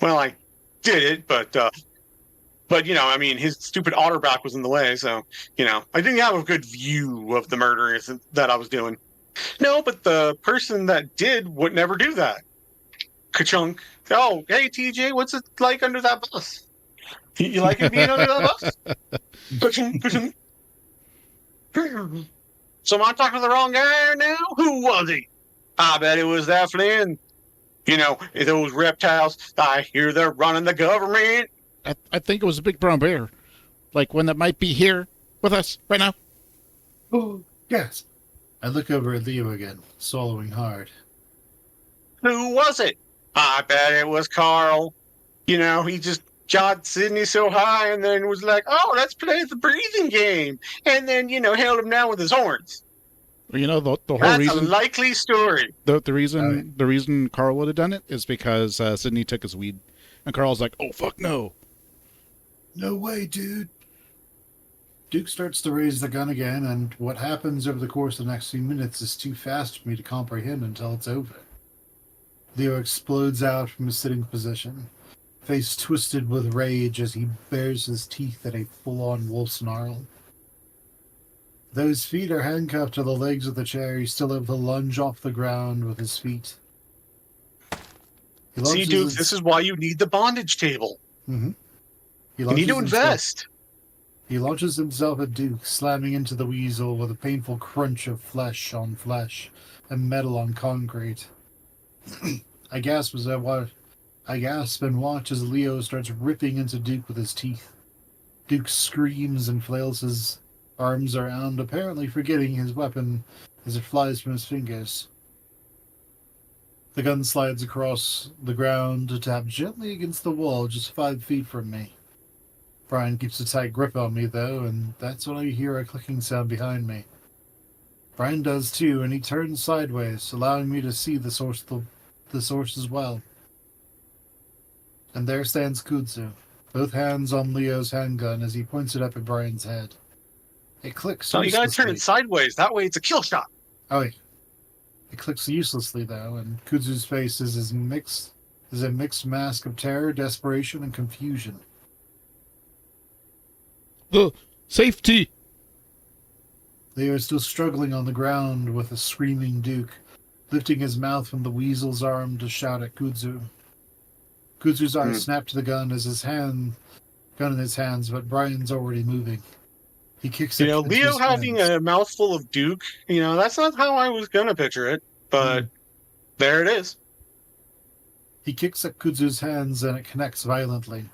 Well, I did it, but his stupid otterback was in the way, so, I didn't have a good view of the murder that I was doing. No, but the person that did would never do that. Ka-chunk. Oh, hey, TJ, what's it like under that bus? You like it being under that bus? Ka-chunk, ka-chunk. So am I talking to the wrong guy now? Who was he? I bet it was that Flynn. Those reptiles, I hear they're running the government. I think it was a big brown bear. Like one that might be here with us right now. Oh, yes. I look over at Leo again, swallowing hard. Who was it? I bet it was Carl. He just shot Sydney so high and then was like, oh, let's play the breathing game. And then, held him down with his horns. The whole That's reason. A likely story. The reason Carl would have done it is because Sydney took his weed, and Carl's like, "Oh fuck no, no way, dude." Duke starts to raise the gun again, and what happens over the course of the next few minutes is too fast for me to comprehend until it's over. Leo explodes out from his sitting position, face twisted with rage as he bares his teeth at a full-on wolf snarl. Though his feet are handcuffed to the legs of the chair, he's still able to lunge off the ground with his feet. See, Duke, this is why you need the bondage table. Mm-hmm. You need to invest. He launches himself at Duke, slamming into the weasel with a painful crunch of flesh on flesh and metal on concrete. I gasp and watch as Leo starts ripping into Duke with his teeth. Duke screams and flails his arms around, apparently forgetting his weapon as it flies from his fingers. The gun slides across the ground to tap gently against the wall just 5 feet from me. Brian keeps a tight grip on me, though, and that's when I hear a clicking sound behind me. Brian does too, and he turns sideways, allowing me to see the source as well. And there stands Kudzu, both hands on Leo's handgun as he points it up at Brian's head. It clicks. No, you gotta turn it sideways. That way it's a kill shot. Oh, yeah. It clicks uselessly, though, and Kudzu's face is a mixed mask of terror, desperation, and confusion. the safety!" Leo is still struggling on the ground with a screaming Duke, lifting his mouth from the weasel's arm to shout at Kudzu. Kudzu's eyes snap to the gun in his hands, but Brian's already moving. He kicks Leo having a mouthful of Duke, that's not how I was going to picture it, but there it is. He kicks at Kudzu's hands and it connects violently,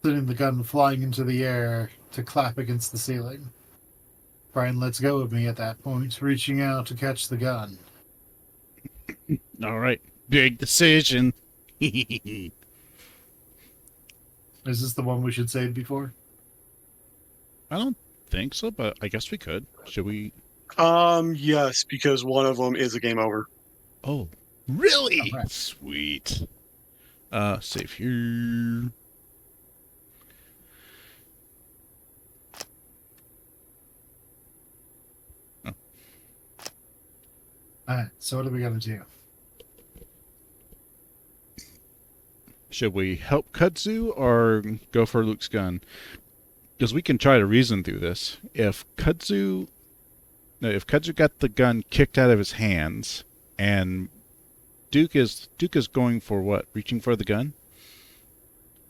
sending the gun flying into the air to clap against the ceiling. Brian lets go of me at that point, reaching out to catch the gun. All right, big decision. Is this the one we should save before? I don't think so, but I guess we could. Should we? Yes, because one of them is a game over. Oh, really? Right. Sweet. Save here. Oh. Alright, so what are we gonna do? Should we help Kudzu or go for Luke's gun? Because we can try to reason through this. If Kudzu got the gun kicked out of his hands, and Duke is going for what? Reaching for the gun,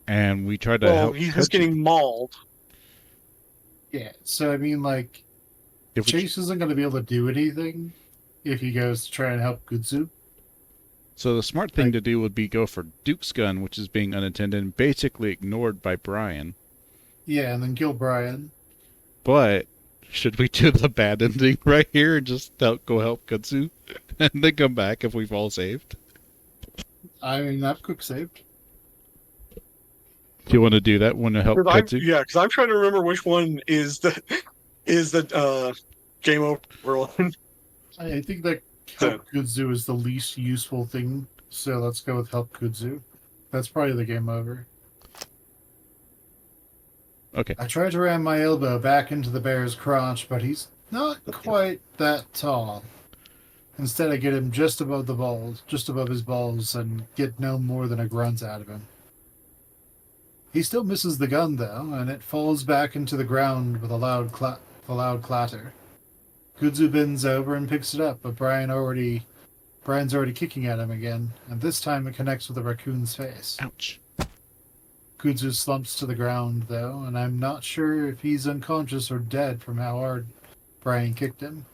and we try to help. He's just getting mauled. Yeah, so I mean, like, If we, Chase isn't going to be able to do anything if he goes to try and help Kudzu. so the smart thing to do would be go for Duke's gun, which is being unattended and basically ignored by Brian. Yeah, and then kill Brian. But should we do the bad ending right here and just go help Kudzu and then come back if we've all saved? I mean, I've quick saved. Do you want to do that? Want to help Kudzu? Because I'm trying to remember which one is the game over one. I think that help Kudzu is the least useful thing, so let's go with help Kudzu. That's probably the game over. Okay. I tried to ram my elbow back into the bear's crotch, but he's not quite that tall. Instead, I get him just above the balls, just above his balls, and get no more than a grunt out of him. He still misses the gun, though, and it falls back into the ground with a loud clatter. Kudzu bends over and picks it up, but Brian's already kicking at him again, and this time it connects with the raccoon's face. Ouch. Kudzu slumps to the ground, though, and I'm not sure if he's unconscious or dead from how hard Brian kicked him.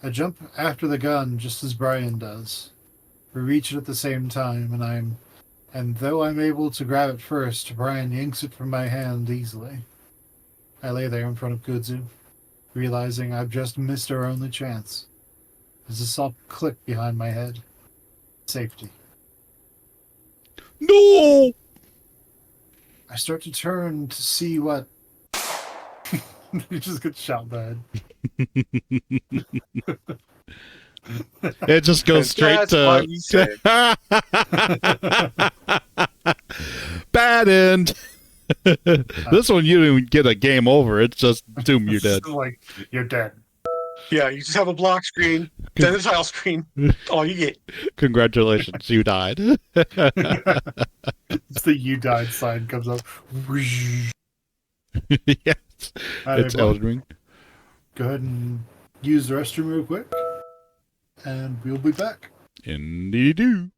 I jump after the gun just as Brian does. We reach it at the same time, and though I'm able to grab it first, Brian yanks it from my hand easily. I lay there in front of Kudzu, realizing I've just missed our only chance. There's a soft click behind my head. Safety. No! I start to turn to see what... You just get shot in the head. It just goes straight Why you said. bad end. This one you didn't even get a game over. It's just doom, you're dead. Like, you're dead. Yeah, you just have a block screen, then a tile screen. All you get. Congratulations, you died. It's the you died sign comes up. Yes, it's Elden Ring. Go ahead and use the restroom real quick, and we'll be back. Indeed do.